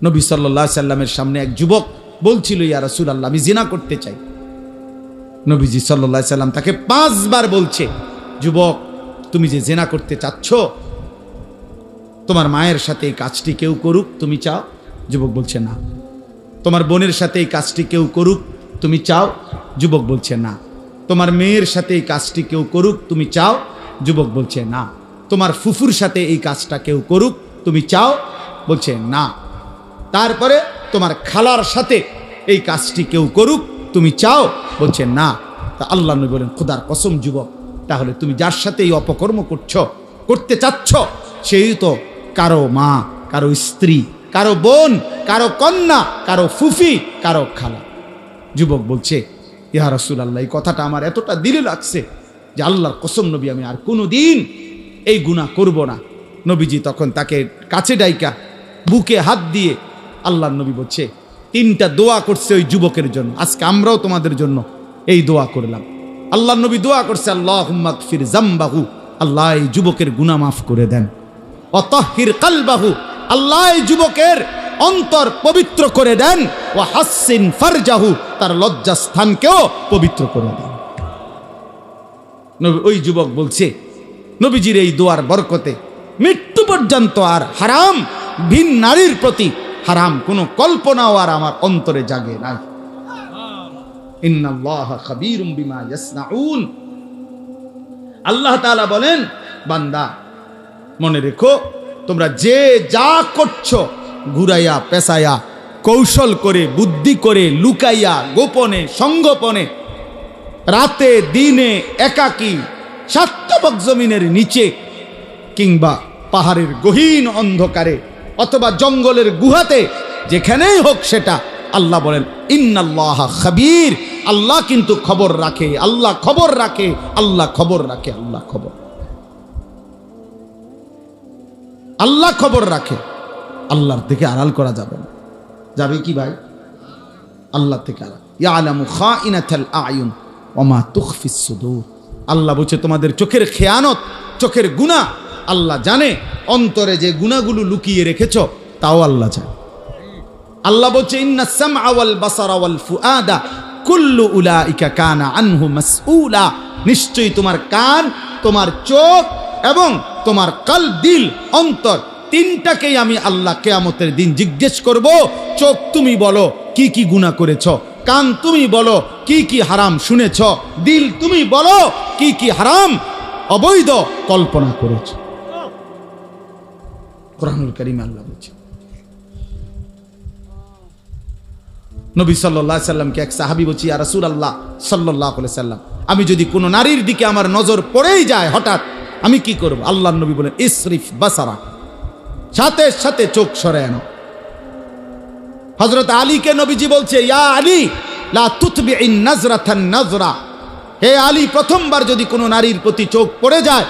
নবী সাল্লাল্লাহু আলাইহি সাল্লামের সামনে এক যুবক বলছিল, ইয়া রাসূলুল্লাহ আমি জিনা করতে চাই। নবীজি সাল্লাল্লাহু আলাইহি সাল্লাম তাকে 5 বার বলছে, যুবক তুমি যে জিনা করতে চাচ্ছ, তোমার মায়ের সাথে এই কাজটি কেউ করুক তুমি চাও? যুবক বলছে না। তোমার বোনের সাথে এই কাজটি কেউ করুক তুমি চাও? যুবক বলছে না। তোমার মেয়ের সাথে এই কাজটি কেউ করুক তুমি চাও? যুবক বলছে না। তোমার ফুফুর সাথে এই কাজটা কেউ করুক তুমি চাও? বলছে না। তারপরে তোমার খালার সাথে এই কাজটি কেউ করুক তুমি চাও? বলছে না। তা আল্লাহ নবী বলেন, খোদার কসম যুবক, তাহলে তুমি যার সাথে এই অপকর্ম করতে চাচ্ছ সেই তো কারো মা, কারো স্ত্রী, কারো বোন, কারো কন্যা, কারো ফুফি, কারো খালা। যুবক বলছে, ইয়া রাসূলুল্লাহ এই কথাটা আমার এতটা দিলে লাগছে যে আল্লাহর কসম নবী আমি আর কোনোদিন এই গুনাহ করব না। নবীজি তখন তাকে কাছে ডাইকা বুকে হাত দিয়ে আল্লাহর নবী বলছে, 3টা দোয়া করছে ওই যুবকের জন্য। আজকে আমরাও তোমাদের জন্য এই দোয়া করলাম। আল্লাহর নবী দোয়া করছে, আল্লাহুম্মা গফির যামবাহু, আল্লাহ এই যুবকের গুনাহ মাফ করে দেন। ওয়া তাহহির কলবাহু, আল্লাহ এই যুবকের অন্তর পবিত্র করে দেন। ওয়া হাসসিন ফারজাহু, তার লজ্জাস্থানকেও পবিত্র করে দেন। ওই যুবক বলছে, নবীজির এই দোয়ার বরকতে মৃত্যু পর্যন্ত আর হারাম, ভিন নারীর প্রতি হারাম কোনো কল্পনাও আর আমার অন্তরে জাগে নাই। ইন্নাল্লাহা খাবীরুম বিমা ইয়াসনাউন, আল্লাহ তাআলা বলেন, বান্দা মনে রেখো তোমরা যে যা করছো, ঘুরাইয়া পেছাইয়া, কৌশল করে, বুদ্ধি করে, লুকাইয়া, গোপনে, সংগোপনে, রাতে দিনে, একাকী, সাতবক জমিনের নিচে, কিংবা পাহাড়ের গহীন অন্ধকারে, অথবা জঙ্গলের গুহাতে, যেখানেই হোক সেটা আল্লাহ বলেন ইন্নাল্লাহা খাবীর, আল্লাহ কিন্তু খবর রাখে, আল্লাহ খবর রাখে, আল্লাহ খবর রাখে, আল্লাহ খবর, আল্লাহ খবর রাখে। আল্লাহর থেকে আড়াল করা যাবে না। যাবে কি ভাই? আল্লাহ থেকে আড়াল। ইয়ালামু খাইনাতাল আয়ুন ওয়া মা তুখফিস সুদূর, আল্লাহ বলছে তোমাদের চোখের খেয়ানত, চোখের গুনাহ আল্লাহ জানে, অন্তরে যে গুনাহগুলো লুকিয়ে রেখেছো তাও আল্লাহ জানে। আল্লাহ বলছে ইন্নাস সামআ ওয়াল বাসারা ওয়াল ফুআদা কুল্লু উলাইকা কানা আনহু মাসউলা, নিশ্চয়ই তোমার কান, তোমার চোখ এবং তোমার কলব, দিল, অন্তর, 3টাকেই আমি আল্লাহ কিয়ামতের দিন জিজ্ঞেস করব। চোখ তুমি বলো কি কি গুনাহ করেছো, কান তুমি বলো কি কি হারাম শুনেছ, দিল তুমি বলো কি কি হারাম অবৈধ কল্পনা করেছো। কোরআনুল কারীমে আল্লাহ বলছে। নবী সাল্লাল্লাহু আলাইহি সাল্লামকে এক সাহাবী বলছে, ইয়া রাসূলুল্লাহ সাল্লাল্লাহু আলাইহি সাল্লাম, আমি যদি কোনো নারীর দিকে আমার নজর পড়েই যায় হঠাৎ, আমি কি করব? আল্লাহর নবী বলেন ইসরিফ বাসারা, সাথে সাথে চোখ সরায় আনো। হযরত আলীকে নবীজি বলছে, ইয়া আলী লা তুতবিইন নাজরাতান নাজরা, হে আলী প্রথমবার যদি কোনো নারীর প্রতি চোখ পড়ে যায়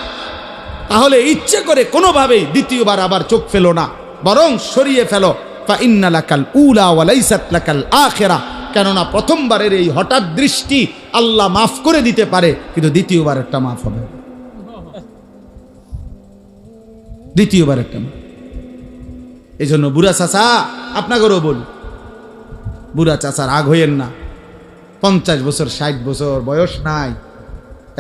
তাহলে ইচ্ছে করে কোনোভাবেই দ্বিতীয়বার আবার চোখ ফেলো না, বরং সরিয়ে ফেলো, ফা ইন্না লাকাল উলা ওয়া লাইসাত লাকাল আখিরা। কেননা প্রথমবারের এই হঠাৎ দৃষ্টি আল্লাহ মাফ করে দিতে পারে, কিন্তু দ্বিতীয়বার একটা মাফ হবে, দ্বিতীয়বার একটা মাফ। এই জন্য বুড়া চাচা, আপনাকেও বলি, বুড়া চাচার রাগ হইয়েন না। 50 বছর 60 বছর বয়স নাই,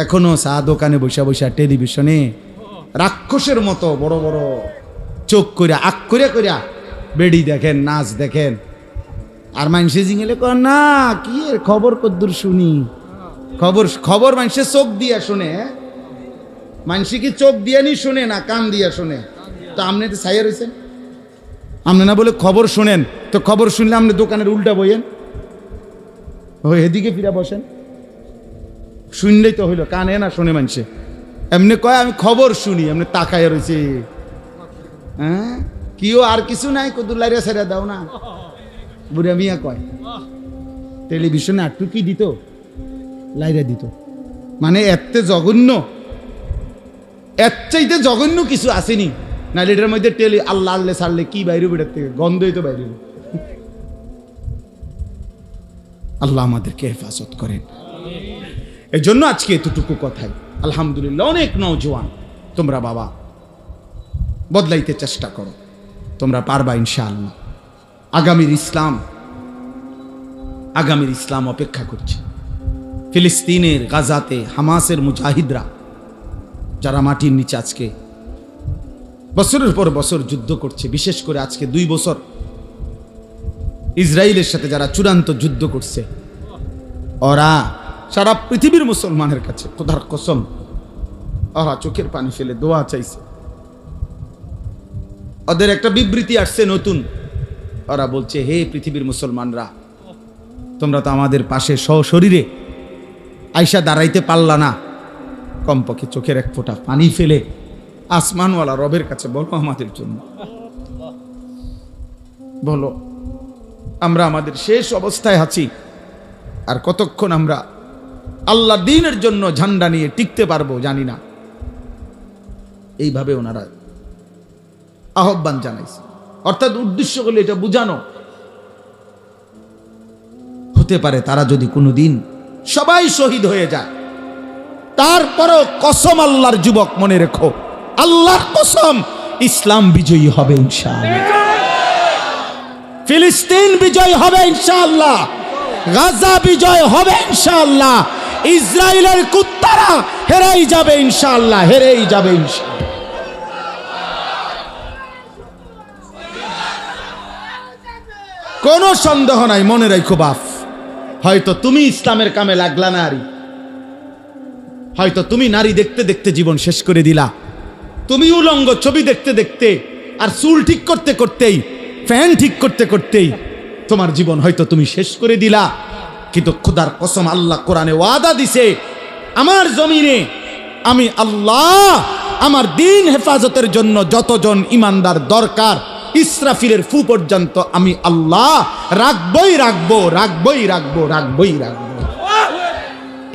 এখনো চা দোকানে বসে বসে টেলিভিশনে রাক্ষসের মতো বড় বড় চোখ করিয়া আক করিয়া করিয়া বেড়ি দেখেন, নাচ দেখেন। আর মানুষে জিঙেলে কর না কি এর খবর কদ্দুর শুনি, খবর খবর মানুষের চোখ দিয়া শুনে। মানুষে কি চোখ দিয়ে নি শুনে না কান দিয়া শুনে? তো আপনি তো ছাইয়া রয়েছেন, আপনি না বলে খবর শোনেন, তো খবর শুনলে আপনি দোকানের উল্টা বইয়েন, ওই এদিকে ফিরা বসেন। শুনলেই তো হইলো, কানে না শোনে মানুষে। এমনি কয় আমি খবর শুনি, এমনি তাকাইয়া রয়েছে। হ্যাঁ কিও আর কিছু নাই, কদুর লাইরা সেরা দাও না, বুড়া মিয়া কয়। টেলিভিশনে আটটু কি দিত, লাইরা দিত। মানে এত জঘন্য, এর চাইতে জঘন্য কিছু আসেনি। না এটার মধ্যে আল্লাহ আল্লাহ ছাড়লে কি বাইরে বেটার থেকে গন্ধই তো বাইরে। আল্লাহ আমাদেরকে হেফাজত করেন। এই জন্য আজকে এতটুকু কথাই, আলহামদুলিল্লাহ অনেক নওজোয়ান তোমরা বাবা বদলাইতে চেষ্টা করো, তোমরা পারবা ইনশাআল্লাহ। আগামীর ইসলাম অপেক্ষা করছে। ফিলিস্তিনের গাজাতে হামাসের মুজাহিদরা যারা মাটির নিচে আজকে বছরের পর বছর যুদ্ধ করছে, বিশেষ করে আজকে 2 বছর ইসরায়েলের সাথে যারা চূড়ান্ত যুদ্ধ করছে, ওরা সারা পৃথিবীর মুসলমানের কাছে খোদার কসম ওরা চোখের পানি ফেলে দোয়া চাইছে। ওদের একটা বিবৃতি আসছে নতুন, ওরা বলছে হে পৃথিবীর মুসলমানরা, তোমরা তো আমাদের পাশে সশরীরে আইসা দাঁড়াইতে পারলা না, কমপক্ষে চোখের এক ফোঁটা পানি ফেলে আসমানওয়ালা রবের কাছে বলো আমাদের জন্য, বলো আমরা আমাদের শেষ অবস্থায় আছি, আর কতক্ষণ আমরা আল্লাহ দ্বীনের জন্য ঝান্ডা নিয়ে টিকতে পারবো জানি না। এইভাবে ওনারা আহ্বান জানাইছে। অর্থাৎ উদ্দেশ্য হলো এটা বুঝানো, হতে পারে তারা যদি কোনোদিন সবাই শহীদ হয়ে যায়, তারপরও কসম আল্লাহর যুবক মনে রেখো, আল্লাহর কসম ইসলাম বিজয়ী হবে ইনশাআল্লাহ, ফিলিস্তিন বিজয় হবে ইনশাআল্লাহ, গাজা বিজয় হবে ইনশাআল্লাহ, ইসরায়েলের কুত্তারা হেরেই যাবে ইনশাআল্লাহ, হেরেই যাবে ইনশাআল্লাহ। কোনো সন্দেহ নাই, মনে রাখো বাপ, হয়তো তুমি ইসলামের কামে লাগলা নারী, হয়তো তুমি নারী দেখতে দেখতে জীবন শেষ করে দিলা, তুমি উলঙ্গ ছবি দেখতে দেখতে আর চুল ঠিক করতে করতেই, ফ্যান ঠিক করতে করতেই তোমার জীবন হয়তো তুমি শেষ করে দিলা। কিন্তু খোদার কসম আল্লাহ কোরআনে ওয়াদা দিছে, আমার জমিনে আমি আল্লাহ আমার দ্বীন হেফাজতের জন্য যতজন ইমানদার দরকার, ইসরাফিলের ফু পর্যন্ত আমি আল্লাহ রাখবই রাখবো, রাখবই রাখবো, রাখবই রাখবো।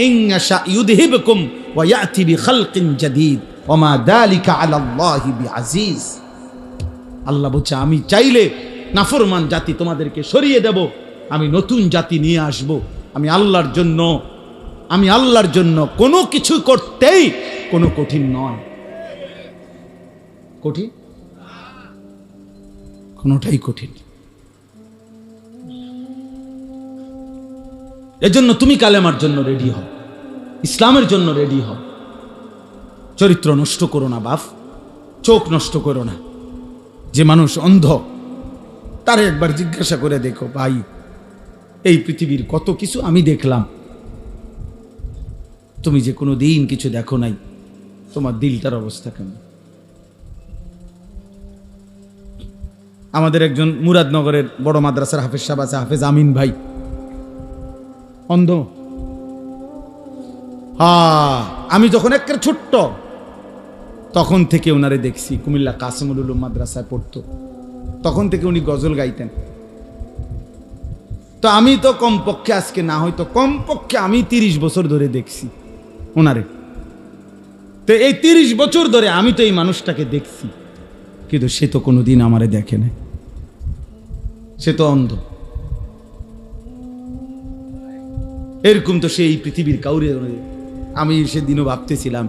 ইনশা ইউযহিবকুম ওয়া ইয়াতি বিখালকিন জাদীদ ওয়া মা যালিকা আলাল্লাহি বিআজিজ। আল্লাহ বলছে আমি চাইলে নাফরমান জাতি তোমাদেরকে সরিয়ে দেব, আমি নতুন জাতি নিয়ে আসব। আমি আল্লাহর জন্য কোনো কিছু করতেই কোনো কঠিন নয়, কঠিন কোনোটাই কঠিন। এজন্য তুমি কালেমার জন্য রেডি হও, ইসলামের জন্য রেডি হও। চরিত্র নষ্ট করো না বাপ, চোখ নষ্ট করো না। যে মানুষ অন্ধ তারে একবার জিজ্ঞাসা করে দেখো, ভাই এই পৃথিবীর কত কিছু আমি দেখলাম, তুমি যে কোনো দিন কিছু দেখো নাই, তোমার দিলটার অবস্থা কেমন? আমাদের একজন মুরাদনগরের বড় মাদ্রাসার হাফেজ সাহেব আছে, হাফেজ আমিন ভাই, অন্ধ। আমি যখন একটা ছোট্ট তখন থেকে ওনারে দেখছি, কুমিল্লা কাসিমুল উলুম মাদ্রাসায় পড়তো, তখন থেকে উনি গজল গাইতেন। তো আমি তো কমপক্ষে আজকে না হয়তো কমপক্ষে আমি 30 বছর ধরে দেখছি ওনারে। তো এই 30 বছর ধরে আমি তো এই মানুষটাকে দেখছি, কিন্তু সে তো কোনোদিন আমারে দেখে না, সে তো অন্ধ। এরকম তো সেই পৃথিবীর কাউরে। আমি সেদিনও ভাবতেছিলাম,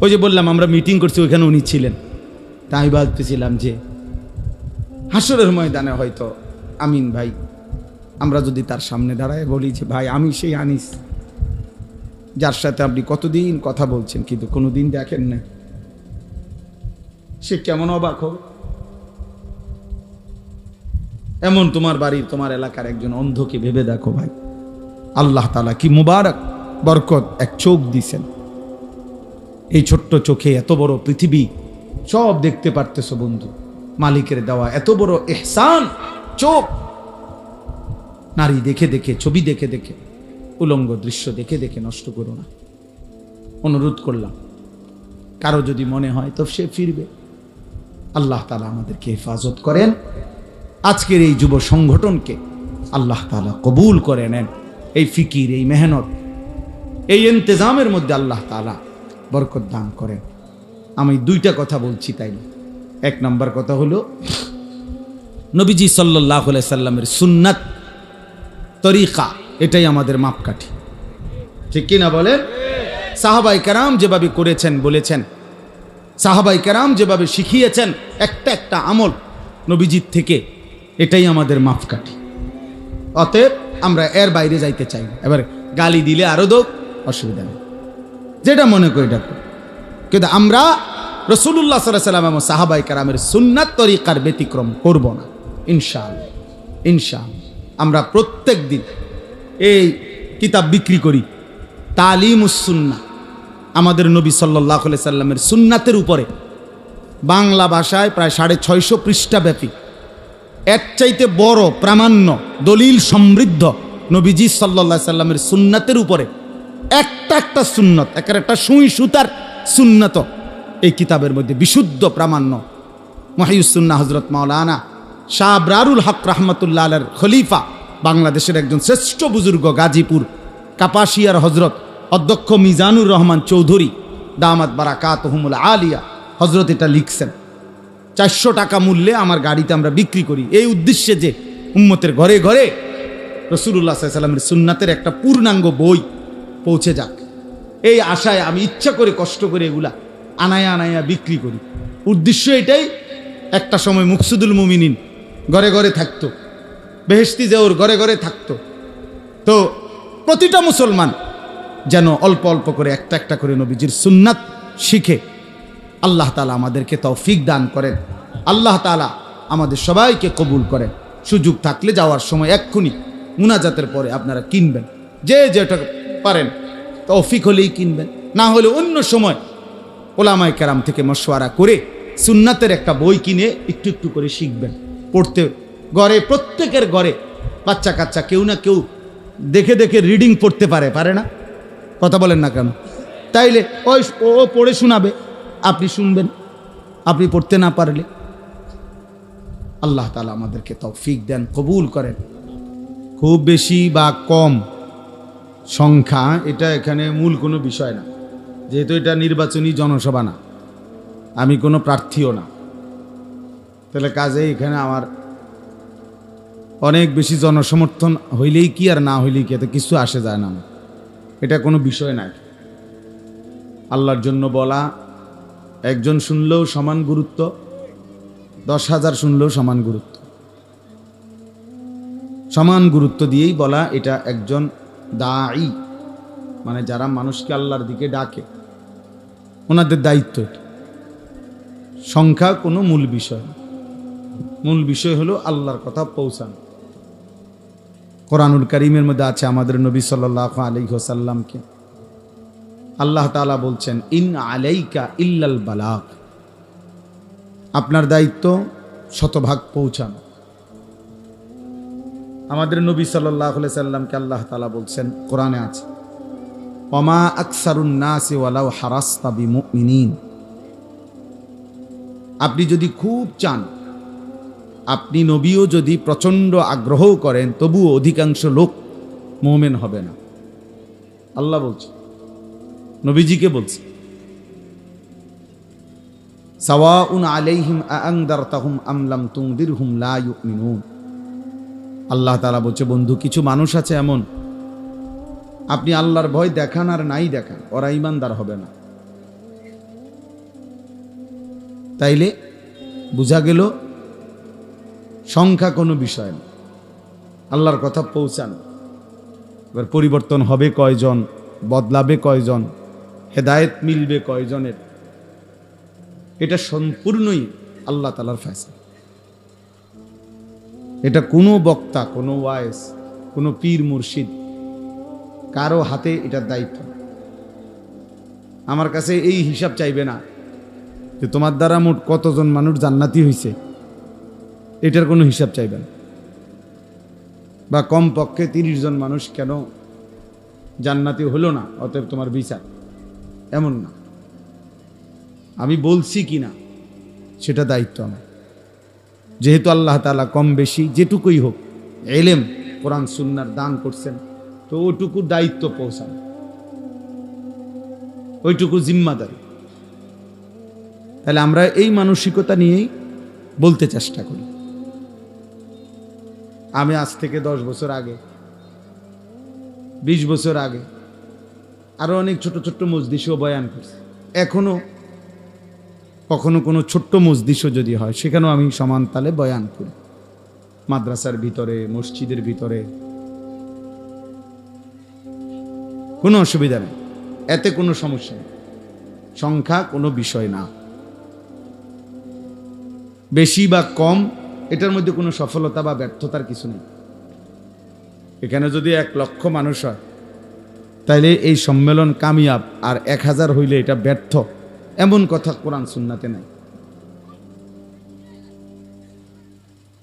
ওই যে বললাম আমরা মিটিং করছি, ওইখানে উনি ছিলেন, তাই আমি ভাবতেছিলাম যে হাসরের ময়দানে হয়তো আমিন ভাই, আমরা যদি তার সামনে দাঁড়ায় বলি যে ভাই আমি সেই আনিস যার সাথে আপনি কতদিন কথা বলছেন কিন্তু কোনোদিন দেখেন না, সে কেমন অবাক হবে। এমন তোমার বাড়ির তোমার এলাকার একজন অন্ধকে ভেবে দেখো ভাই, আল্লাহ তাআলা কি মুবারক বরকত এক চোখ দিছেন। এই ছোট্ট চোখে এত বড় পৃথিবী সব দেখতে পারতেছো বন্ধু, মালিকের দেওয়া এত বড় ইহসান। চোখ নারী দেখে দেখে, ছবি দেখে দেখে, উলঙ্গ দৃশ্য দেখে দেখে নষ্ট করো না। অনুরোধ করলাম, কারো যদি মনে হয় তো সে ফিরবে। আল্লাহ তাআলা আমাদেরকে হেফাজত করেন। আজকের এই যুব সংগঠনকে আল্লাহ তাআলা কবুল করে নেন। এই ফিকির, এই মেহনত, এই ইন্তেজামের মধ্যে আল্লাহ তাআলা বরকত দান করেন। আমি দুইটা কথা বলছি তাই না। এক নম্বর কথা হলো নবীজি সাল্লাল্লাহু আলাইহি সাল্লামের সুন্নাত তরিকা, এটাই আমাদের মাপকাঠি, ঠিক কিনা বলেন? সাহাবায়ে কেরাম যেভাবে করেছেন বলেছেন, সাহাবায়ে কেরাম যেভাবে শিখিয়েছেন একটা একটা আমল নবীজির থেকে, এটাই আমাদের মাপকাঠি। অতএব আমরা এর বাইরে যাইতে চাই না। এবার গালি দিলে আরো দোক, অসুবিধা নেই, যেটা মনে করি এটা করি। কিন্তু আমরা রাসূলুল্লাহ সাল্লাল্লাহু আলাইহি ওয়াসাল্লাম এবং সাহাবায়ে কেরামের সুন্নাত তরিকার ব্যতিক্রম করব না ইনশাআল্লাহ। ইনশাআল্লাহ আমরা প্রত্যেক দিন এই কিতাব বিক্রি করি, তালিমুস সুন্নাহ, আমাদের নবী সাল্লাল্লাহু আলাইহি সাল্লামের সুন্নাতের উপরে বাংলা ভাষায় প্রায় 650 পৃষ্ঠা ব্যাপী, এর চাইতে বড় প্রামাণ্য দলিল সমৃদ্ধ নবীজি সাল্লাল্লাহু আলাইহি সাল্লামের সুন্নাতের উপরে একটা একটা সুন্নত, একটা সুই সুতার সুন্নত এই কিতাবের মধ্যে বিশুদ্ধ প্রামাণ্য। মুহিউস সুন্নাহ হযরত মাওলানা শাহ আবরারুল হক রাহমাতুল্লাহ আলাইহির খলিফা, বাংলাদেশের একজন শ্রেষ্ঠ বুজুর্গ, গাজীপুর কাপাসিয়ার হজরত অধ্যক্ষ মিজানুর রহমান চৌধুরী দামাত বারাকাতুহুমুল আলিয়া, হজরত এটা লিখছেন। 400 টাকা মূল্যে আমার গাড়িতে আমরা বিক্রি করি, এই উদ্দেশ্যে যে উম্মতের ঘরে ঘরে রাসূলুল্লাহ সাল্লাল্লাহু আলাইহি সাল্লামের সুন্নাতের একটা পূর্ণাঙ্গ বই পৌঁছে যাক, এই আশায় আমি ইচ্ছা করে কষ্ট করে এগুলা আনায়া আনায়া বিক্রি করি। উদ্দেশ্য এটাই, একটা সময় মুকসুদুল মুমিনিন ঘরে ঘরে থাকতো, বেহেশতি জেওর ঘরে ঘরে থাকতো, তো প্রতিটা মুসলমান যেন অল্প অল্প করে একটা একটা করে নবীজির সুন্নাত শিখে। আল্লাহ তাআলা আমাদেরকে তৌফিক দান করেন, আল্লাহ তাআলা আমাদের সবাইকে কবুল করেন। সুযোগ থাকলে যাওয়ার সময় এক্ষুনি মুনাজাতের পরে আপনারা কিনবেন, যে যেটা পারেন, তৌফিক হলেই কিনবেন, না হলে অন্য সময় ওলামায়ে কেরাম থেকে মশওয়ারা করে সুন্নাতের একটা বই কিনে একটু একটু করে শিখবেন পড়তে। ঘরে প্রত্যেকের ঘরে বাচ্চা কাচ্চা কেউ না কেউ দেখে দেখে রিডিং পড়তে পারে না? কথা বলেন না কেন? তাইলে ও পড়ে শোনাবে, আপনি শুনবেন, আপনি পড়তে না পারলে। আল্লাহ তাআলা আমাদেরকে তৌফিক দেন, কবুল করেন। খুব বেশি বা কম সংখ্যা এটা এখানে মূল কোনো বিষয় না, যেহেতু এটা নির্বাচনী জনসভা না, আমি কোনো প্রার্থীও না, তাহলে কাজে এখানে আমার অনেক বেশি জনসমর্থন হইলেই কি আর না হইলেই কি, এতে কিছু আসে যায় না, এটা কোনো বিষয় নাই। আল্লাহর জন্য বলা, একজন শুনলেও সমান গুরুত্ব, 10,000 শুনলেও সমান গুরুত্ব, সমান গুরুত্ব দিয়েই বলা। এটা একজন দাঈ, মানে যারা মানুষকে আল্লাহর দিকে ডাকে, ওনাদের দায়িত্ব। সংখ্যা কোনো মূল বিষয় না, মূল বিষয় হলো আল্লাহর কথা পৌঁছানো। কোরআনুল কারীমের মধ্যে আছে আমাদের নবী সাল্লাল্লাহু আলাইহি ওয়াসাল্লামকে আল্লাহ তাআলা বলছেন, ইন আলাইকা ইল্লাল বালাগ, আপনার দায়িত্ব শতভাগ পৌঁছানো। আমাদের নবী সাল্লাল্লাহু আলাইহি সাল্লামকে আল্লাহ তাআলা বলছেন, কোরআনে আছে, ওমা আকসারুন নাসি ওয়ালাউ হারাসতা বিমুমিনিন, আপনি যদি খুব চান, আপনি নবীও যদি প্রচন্ড আগ্রহ করেন, তবুও অধিকাংশ লোক মুমিন হবে না। আল্লাহ বলছে, নবীজিকে বলছে। সাওয়াউন আলাইহিম আআনদারতাহুম আম লাম তুনদিরহুম লা ইউমিনুন। আল্লাহ তাআলা বলছে, বন্ধু কিছু মানুষ আছে এমন, আপনি আল্লাহর ভয় দেখান আর নাই দেখান, ওরা ঈমানদার হবে না। তাইলে বোঝা গেল সংখ্যা কোনো বিষয় না, আল্লাহর কথা পৌঁছান। এবার পরিবর্তন হবে কয়জন, বদলাবে কয়জন, হেদায়েত মিলবে কয়জনের, এটা সম্পূর্ণই আল্লাহ তাআলার ফয়সালা। এটা কোনো বক্তা, কোনো ওয়াইজ, কোনো পীর মুর্শিদ কারো হাতে এটার দায়িত্ব না। আমার কাছে এই হিসাব চাইবে না যে তোমার দ্বারা মোট কতজন মানুষ জান্নাতি হয়েছে, এটার কোনো হিসাব চাইবে না। বা কমপক্ষে 30 জন মানুষ কেন জান্নাতি হলো না, অতএব তোমার বিচার, এমন না। আমি বলছি কি না সেটা দায়িত্ব আমার। যেহেতু আল্লাহ তাআলা কম বেশি যেটুকুই হোক ইলম কোরআন সুন্নাহর দান করছেন, তো ওইটুকু দায়িত্ব পৌঁছান, ওইটুকু জিম্মাদারি। তাহলে আমরা এই মানসিকতা নিয়েই বলতে চেষ্টা করি। আমি আজ থেকে 10 বছর আগে, 20 বছর আগে আরো অনেক ছোট ছোট্ট মজলিসও বয়ান করছি। এখনো কখনো কোনো ছোট্ট মজলিসও যদি হয়, সেখানেও আমি সমান তালে বয়ান করি, মাদ্রাসার ভিতরে, মসজিদের ভিতরে, কোনো অসুবিধা নেই, এতে কোনো সমস্যা নেই। সংখ্যা কোনো বিষয় না, বেশি বা কম এটার মধ্যে কোনো সফলতা বা ব্যর্থতার কিছু নেই। এখানে যদি 1 লক্ষ মানুষ হয় তাইলে এই সম্মেলন কামিয়াব, আর 1000 হইলে এটা ব্যর্থ, এমন কথা কোরআন সুন্নাতে নাই।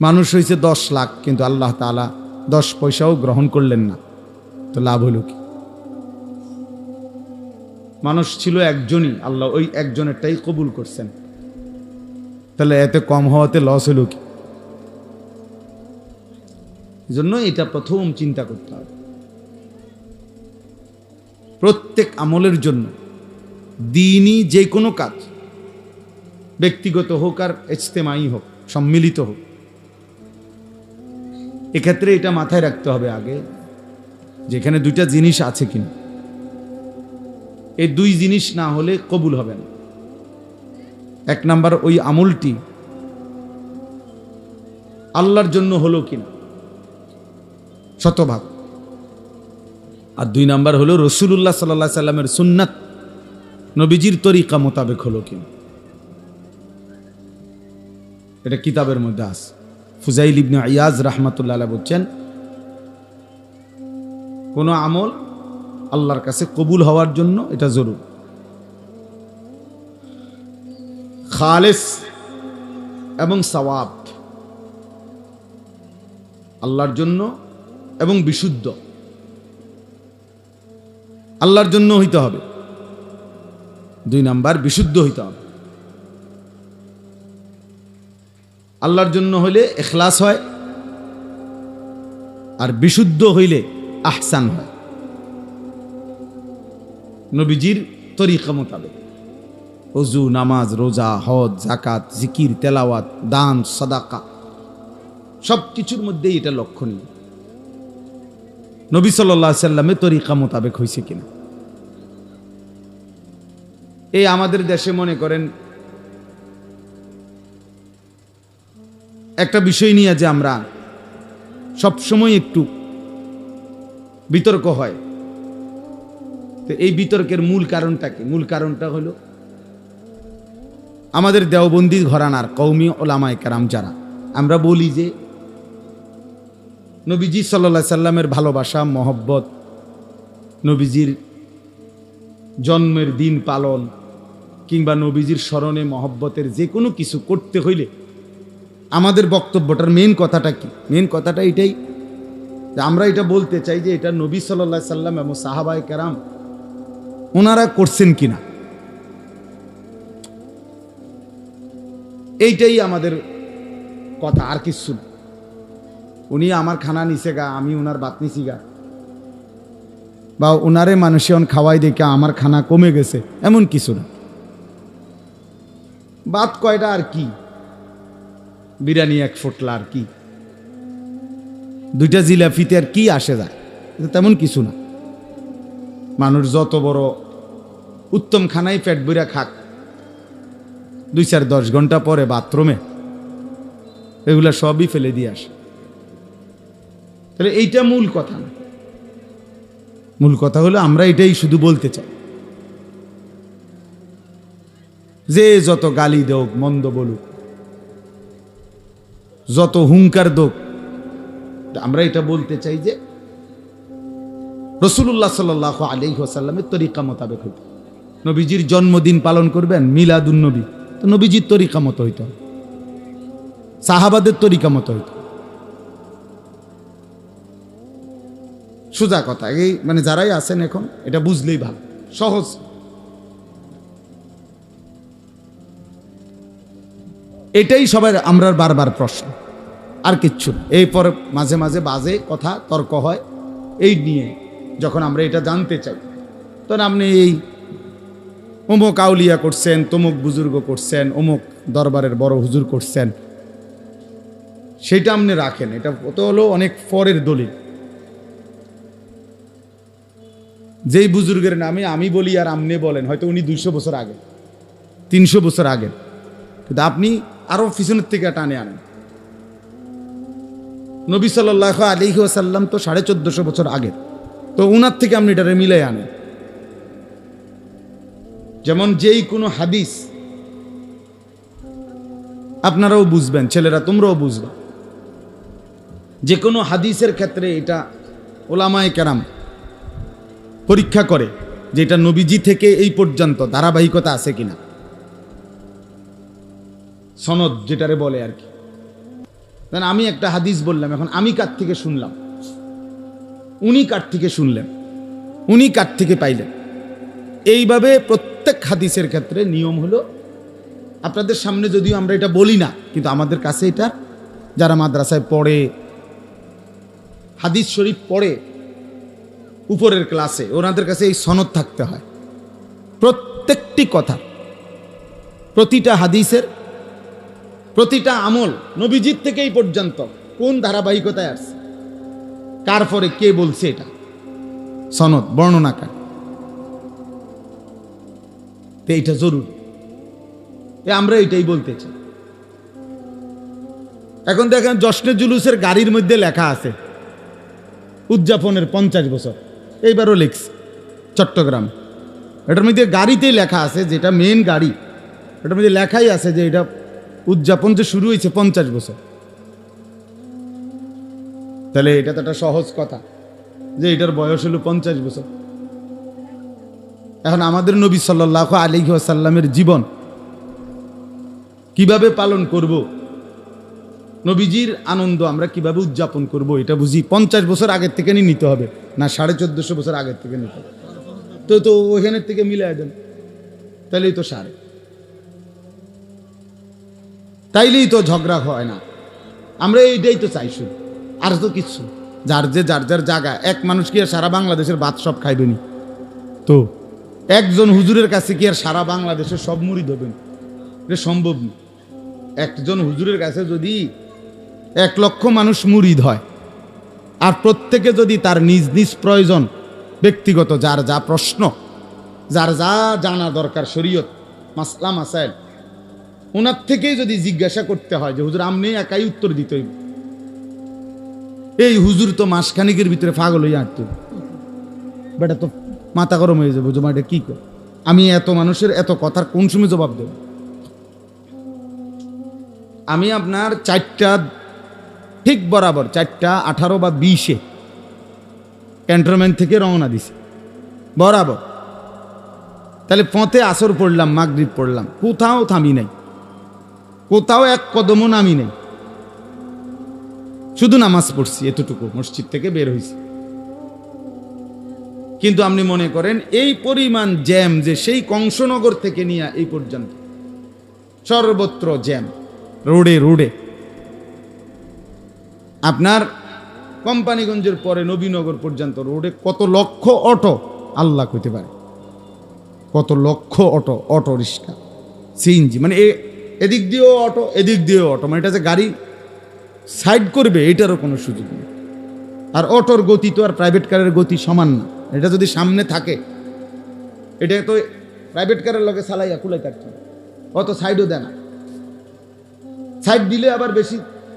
মানুষ হয়েছে 10 লাখ, কিন্তু আল্লাহ তাআলা 10 পয়সাও গ্রহণ করলেন না, তো লাভ হলো কি? মানুষ ছিল একজনই, আল্লাহ ওই একজনেরটাই কবুল করছেন, তাহলে এতে কম হওয়াতে লস হলো কি? এজন্য এটা প্রথম চিন্তা করতে হবে। প্রত্যেক আমলের জন্য, দ্বীনি যে কোনো কাজ, ব্যক্তিগত হোক আর ইজতেমাই হোক, সম্মিলিত হোক, এক্ষেত্রে এটা মাথায় রাখতে হবে আগে, যেখানে 2টা জিনিস আছে কিনা। এই 2 জিনিস না হলে কবুল হবে না। 1 নাম্বার, ওই আমলটি আল্লাহর জন্য হলো কিনা শতভাগ, আর 2 নাম্বার হলো রাসূলুল্লাহ সাল্লাল্লাহু আলাইহি সাল্লামের সুন্নাত, নবীজির তরিকা মোতাবেক হলো কিনা। এটা কিতাবের মধ্যে আছে। ফুজাইল ইবনে ইয়াজ রাহমাতুল্লাহ আলাইহি বলছেন, কোন আমল আল্লাহর কাছে কবুল হওয়ার জন্য এটা জরুরি, খালেস এবং সওয়াব, আল্লাহর জন্য এবং বিশুদ্ধ, আল্লাহর জন্য হইতে হবে। 2 নাম্বার, বিশুদ্ধ হইতে হবে। আল্লাহর জন্য হইলে ইখলাস হয়, আর বিশুদ্ধ হইলে আহসান হয়, নবীজির তরিকা মোতাবেক। ওযু, নামাজ, রোজা, হজ, যাকাত, জিকির, তেলাওয়াত, দান, সাদাকা, সব কিছুর মধ্যেই এটা লক্ষণীয়, নবী সাল্লাল্লাহু আলাইহি সাল্লামের তরিকা মোতাবেক হয়েছে কিনা। এই আমাদের দেশে মনে করেন একটা বিষয় নিয়ে যে আমরা সবসময় একটু বিতর্ক হয়, তো এই বিতর্কের মূল কারণটা কি? মূল কারণটা হলো আমাদের দেওবন্দি ঘরানার কওমি ওলামায়ে কেরাম যারা, আমরা বলি যে নবীজি সাল্লাল্লাহু আলাইহি সাল্লামের ভালোবাসা, মহব্বত, নবীজির জন্মের দিন পালন কিংবা নবীজির স্মরণে মহব্বতের যে কোনো কিছু করতে হইলে আমাদের বক্তব্যটার মেন কথাটা কি? মেন কথাটা এটাই যে আমরা এটা বলতে চাই যে এটা নবী সাল্লাল্লাহু আলাইহি সাল্লাম এবং সাহাবায়ে কেরাম ওনারা করছেন কিনা, এইটাই আমাদের কথা, আর কিছু না। উনি আমার খানা নিছে গা, আমি ওনার ভাত নিছি গা, বা ওনারে মানুষজন খাওয়াই দেখে আমার খানা কমে গেছে, এমন কিছু না। ভাত কয়টা আর কি, বিরিয়ানি এক ফোটলা আর কি, দুইটা জিলাপিতে আর কি আসে যায়, এটা তেমন কিছু না। মানুষ যত বড় উত্তম খানাই পেট বইরা খাক, 2-4-10 ঘন্টা পরে বাথরুমে এগুলা সবই ফেলে দিয়ে আসে। তাহলে এইটা মূল কথা না। মূল কথা হলো আমরা এটাই শুধু বলতে চাই, যে যত গালি দোক, মন্দ বলুক, যত হুঙ্কার দোক, আমরা এটা বলতে চাই যে রাসূলুল্লাহ সাল্লাল্লাহু আলাইহি ওয়াসাল্লামের তরিকা মোতাবেক হইত। নবীজির জন্মদিন পালন করবেন, মিলাদুন নবী, তো নবীজির তরিকা মতো হইত, সাহাবাদের তরিকা মতো হইত। সোজা কথা, এই মানে যারাই আছেন এখন এটা বুঝলেই ভালো, সহজ। এটাই সবার আমরা বারবার প্রশ্ন, আর কিচ্ছু না। এরপর মাঝে মাঝে বাজে কথা তর্ক হয় এই নিয়ে, যখন আমরা এটা জানতে চাই তখন আপনি এই অমুক আউলিয়া করছেন, তমুক বুজুর্গ করছেন, অমুক দরবারের বড় হুজুর করছেন, সেটা আপনি রাখেন, এটা তো হলো অনেক পরের দলিল। যেই বুজুর্গের নামে আমি বলি আর আপনি বলেন, হয়তো উনি 200 বছর আগে, 300 বছর আগে, কিন্তু আপনি আরো পিছনের থেকে টানে আনেন। নবী সাল্লাল্লাহু আলাইহি ওয়াসাল্লাম তো 1450 বছর আগে, তো উনার থেকে আপনি এটারে মিলাই আনেন। যেমন যেই কোনো হাদিস আপনারাও বুঝবেন, ছেলেরা তোমরাও বুঝবে, যে কোনো হাদিসের ক্ষেত্রে এটা ওলামায়ে কেরাম পরীক্ষা করে যে এটা নবীজি থেকে এই পর্যন্ত ধারাবাহিকতা আছে কিনা, সনদ যেটারে বলে আর কি। আমি একটা হাদিস বললাম, এখন আমি কার থেকে শুনলাম, উনি কার থেকে শুনলেন, উনি কার থেকে পাইলেন। এইভাবে প্রত্যেক হাদিসের ক্ষেত্রে নিয়ম হলো, আপনাদের সামনে যদিও আমরা এটা বলি না, কিন্তু আমাদের কাছে এটা, যারা মাদ্রাসায় পড়ে, হাদিস শরীফ পড়ে উপরের ক্লাসে, ওনাদের কাছে এই সনদ থাকতে হয় প্রত্যেকটি কথা, প্রতিটা হাদিসের, প্রতিটা আমল নবীজির থেকে এই পর্যন্ত কোন ধারাবাহিকতায় আসছে, কার পরে কে বলছে, এটা সনদ বর্ণনাকার। তো এইটা জরুরি, আমরা এটাই বলতে চাই। এখন দেখেন জশ্নে জুলুসের গাড়ির মধ্যে লেখা আছে উদযাপনের 50 বছর, এইবারও লিখছে চট্টগ্রাম, এটার মধ্যে গাড়িতেই লেখা আছে, যেটা মেন গাড়ি, এটার মধ্যে লেখাই আছে যে এটা উদযাপন যে শুরু হয়েছে 50 বছর। তাহলে এটা তো একটা সহজ কথা যে এটার বয়স হলো 50 বছর। এখন আমাদের নবী সাল্লাল্লাহু আলাইহি ওয়াসাল্লামের জীবন কিভাবে পালন করব, নবীজির আনন্দ আমরা কিভাবে উদযাপন করব, এটা বুঝি 50 বছর আগের থেকে নিতে হবে না 1450 বছর আগের থেকে নিতে হবে। তো ওইখানের থেকে মিলাই দেন, তাইলেই তো সারে, তাইলেই তো ঝগড়া হয় না। আমরা এইটাই তো চাই শুধু, আর তো কিছু। যার যার জায়গা, এক মানুষ কি আর সারা বাংলাদেশের ভাত সব খাইবেনি? তো একজন হুজুরের কাছে কি আর সারা বাংলাদেশের সব মুড়ি দেবেন? এটা সম্ভব না। একজন হুজুরের কাছে যদি 1 লক্ষ মানুষ মুরিদ হয়, আর প্রত্যেকে যদি তার নিজ নিজ প্রয়োজন, ব্যক্তিগত যার যা প্রশ্ন, যার যা জানা দরকার, শরীয়ত মাসলা মাসাইল, ওনার থেকেই যদি জিজ্ঞাসা করতে হয় যে হুজুর আপনি একাই উত্তর দিতে হইব, এই হুজুর তো মাসখানিকের ভিতরে পাগল হয়ে হাঁটতে, বেটা তো মাথা গরম হয়ে যাবে, জমা এটা কি কর, আমি এত মানুষের এত কথার কোন সময় জবাব দেব? আমি আপনার 4টা ঠিক বরাবর 4:18 বা 20-এ ক্যান্টনমেন্ট থেকে রওনা দিছি বরাবর। তাহলে পথে আসর পড়লাম, মাগরিব পড়লাম, কোথাও থামি নাই, কোথাও এক কদমও নামি নেই, শুধু নামাজ পড়ছি, এতটুকু মসজিদ থেকে বের হয়েছি। কিন্তু আপনি মনে করেন এই পরিমাণ জ্যাম, যে সেই কংসনগর থেকে নিয়ে এই পর্যন্ত সর্বত্র জ্যাম, রোডে রোডে। আপনার কোম্পানিগঞ্জের পরে নবীনগর পর্যন্ত রোডে কত লক্ষ অটো, আল্লাহ কইতে পারে, কত লক্ষ অটো, অটো রিক্সা, সিএনজি, মানে এদিক দিয়েও অটো এদিক দিয়েও অটো, মানে এটা যে গাড়ি সাইড করবে এটারও কোনো সুযোগ নেই। আর অটোর গতি তো আর প্রাইভেট কারের গতি সমান না। এটা যদি সামনে থাকে, এটা তো প্রাইভেট কারের লগে চালাইয়া কুলাই থাকতে হবে, অত সাইডও দেয় না। সাইড দিলে আবার বেশি,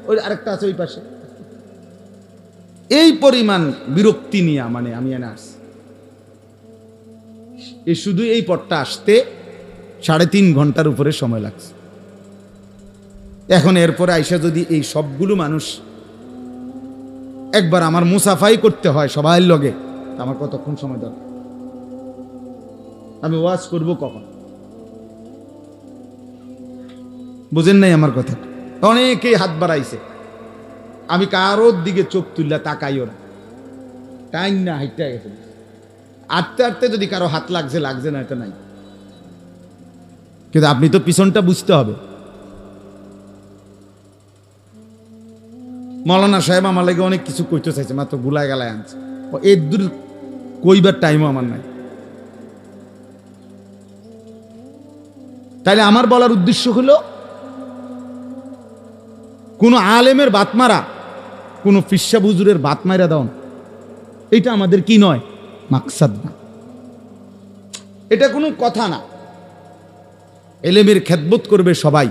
ওই আরেকটা আছে ওই পাশে। এই পরিমাণ বিরক্তি নিয়ে মানে আমি এনে আসছি। এই শুধু এই পথটা আসতে 3.5 ঘন্টার উপরে সময় লাগছে। এখন এরপরে আইসা যদি এই সবগুলো মানুষ একবার আমার মুসাফাই করতে হয় সবাই লগে, আমার কতক্ষণ সময় দরকার? আমি ওয়াজ করব কখন? বুঝেন নাই আমার কথা? অনেকেই হাত বাড়াইছে, আমি কারোর দিকে চোখ তুললা তাকাইও না, টাইম না হাইটা গেছে। আটতে আটতে যদি কারো হাত লাগছে লাগছে না, এটা নাই। কিন্তু আপনি তো পিছনটা বুঝতে হবে। মৌলানা সাহেব আমার লাগে অনেক কিছু কইতে চাইছে, মাত্র গুলায় গালায় আনছে, এর দূর কইবার টাইমও আমার নাই। তাইলে আমার বলার উদ্দেশ্য হলো, কোন আলেমের বাত মারা, কোন ফিসা বুজুরের বাত মারা দাও, এটা আমাদের কি নয়, মাকসাদ না, এটা কোনো কথা না। এলেমের খেদমত করবে সবাই,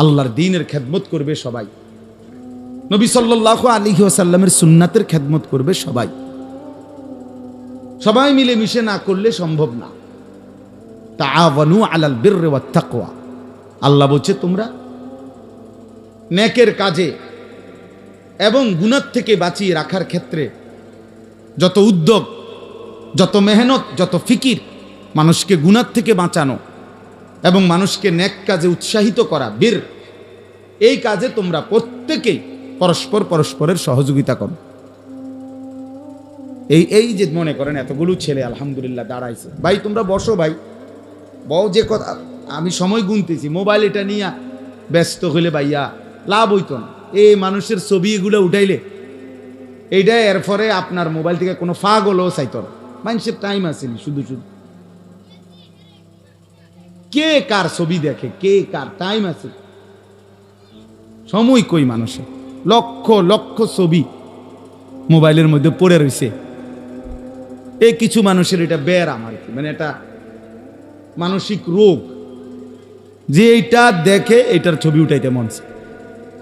আল্লাহর দ্বীনের খেদমত করবে সবাই, নবী সাল্লাল্লাহু আলাইহি ওয়াসাল্লামের সুন্নাতের খেদমত করবে সবাই। সবাই মিলে মিশে না করলে সম্ভব না। তাআওয়ানু আলাল বিররি ওয়াত তাকওয়া, আল্লাহ বলছে তোমরা নেকের কাজে এবং গুনাহ থেকে বাঁচিয়ে রাখার ক্ষেত্রে যত উদ্যোগ, যত মেহনত, যত ফিকির, মানুষকে গুনাহ থেকে বাঁচানো এবং মানুষকে নেক কাজে উৎসাহিত করা, বীর, এই কাজে তোমরা প্রত্যেকেই পরস্পরের সহযোগিতা করো। এই যে মনে করেন এতগুলো ছেলে আলহামদুলিল্লাহ দাঁড়াইছে, ভাই তোমরা বসো, ভাই বউ, যে কথা আমি সময় গুনতেছি, মোবাইল এটা নিয়ে ব্যস্ত হইলে ভাইয়া লাভ হইতো না। এই মানুষের ছবি এগুলো উঠাইলে এইটা এরপরে আপনার মোবাইল থেকে কোনো ফাগলও চাইতো না। মানুষের টাইম আসেনি, শুধু শুধু কে কার ছবি দেখে, কে কার টাইম আছে? সময় কই মানুষের? লক্ষ লক্ষ ছবি মোবাইলের মধ্যে পড়ে রয়েছে। এই কিছু মানুষের এটা ব্যারাম আর কি, মানে এটা মানসিক রোগ, যে এইটা দেখে এটার ছবি উঠাইতে মন চায়।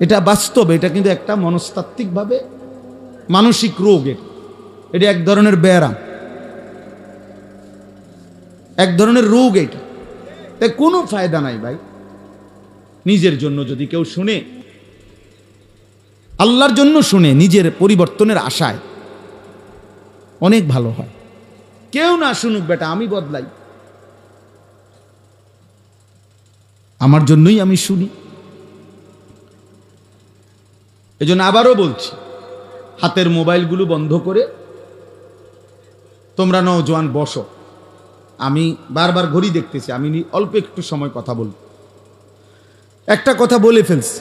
এটা বাস্তব, এটা কিন্তু একটা মনস্তাত্ত্বিক ভাবে মানসিক রোগ। এটা এক ধরনের ব্যারাম, এক ধরনের রোগ। এটা তাই কোনো ফায়দা নাই ভাই। নিজের জন্য যদি কেউ শুনে, আল্লাহর জন্য শুনে, নিজের পরিবর্তনের আশায়, অনেক ভালো হয়। কেউ না শুনুক বেটা, আমি বদলাই, আমার জন্যই আমি শুনি। এজন্য আবারও বলছি, হাতের মোবাইলগুলো বন্ধ করে তোমরা নওজোয়ান বসো। আমি বারবার ঘড়ি দেখতেছি, আমি অল্প একটু সময় কথা বলব। একটা কথা বলে ফেলছি,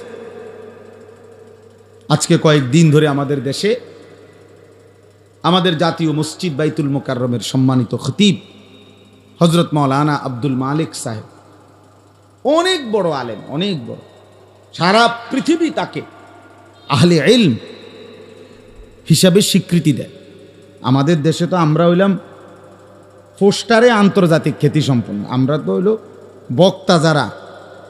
আজকে কয়েকদিন ধরে আমাদের দেশে আমাদের জাতীয় মসজিদ বাইতুল মোকাররমের সম্মানিত খতিব হযরত মাওলানা আব্দুল মালিক সাহেব, অনেক বড় আলেম, অনেক বড়, সারা পৃথিবী তাকে আহলে ইলম হিসাবে স্বীকৃতি দেয়। আমাদের দেশে তো আমরা হইলাম পোস্টারে আন্তর্জাতিক খ্যাতি সম্পন্ন, আমরা তো হইল বক্তা যারা,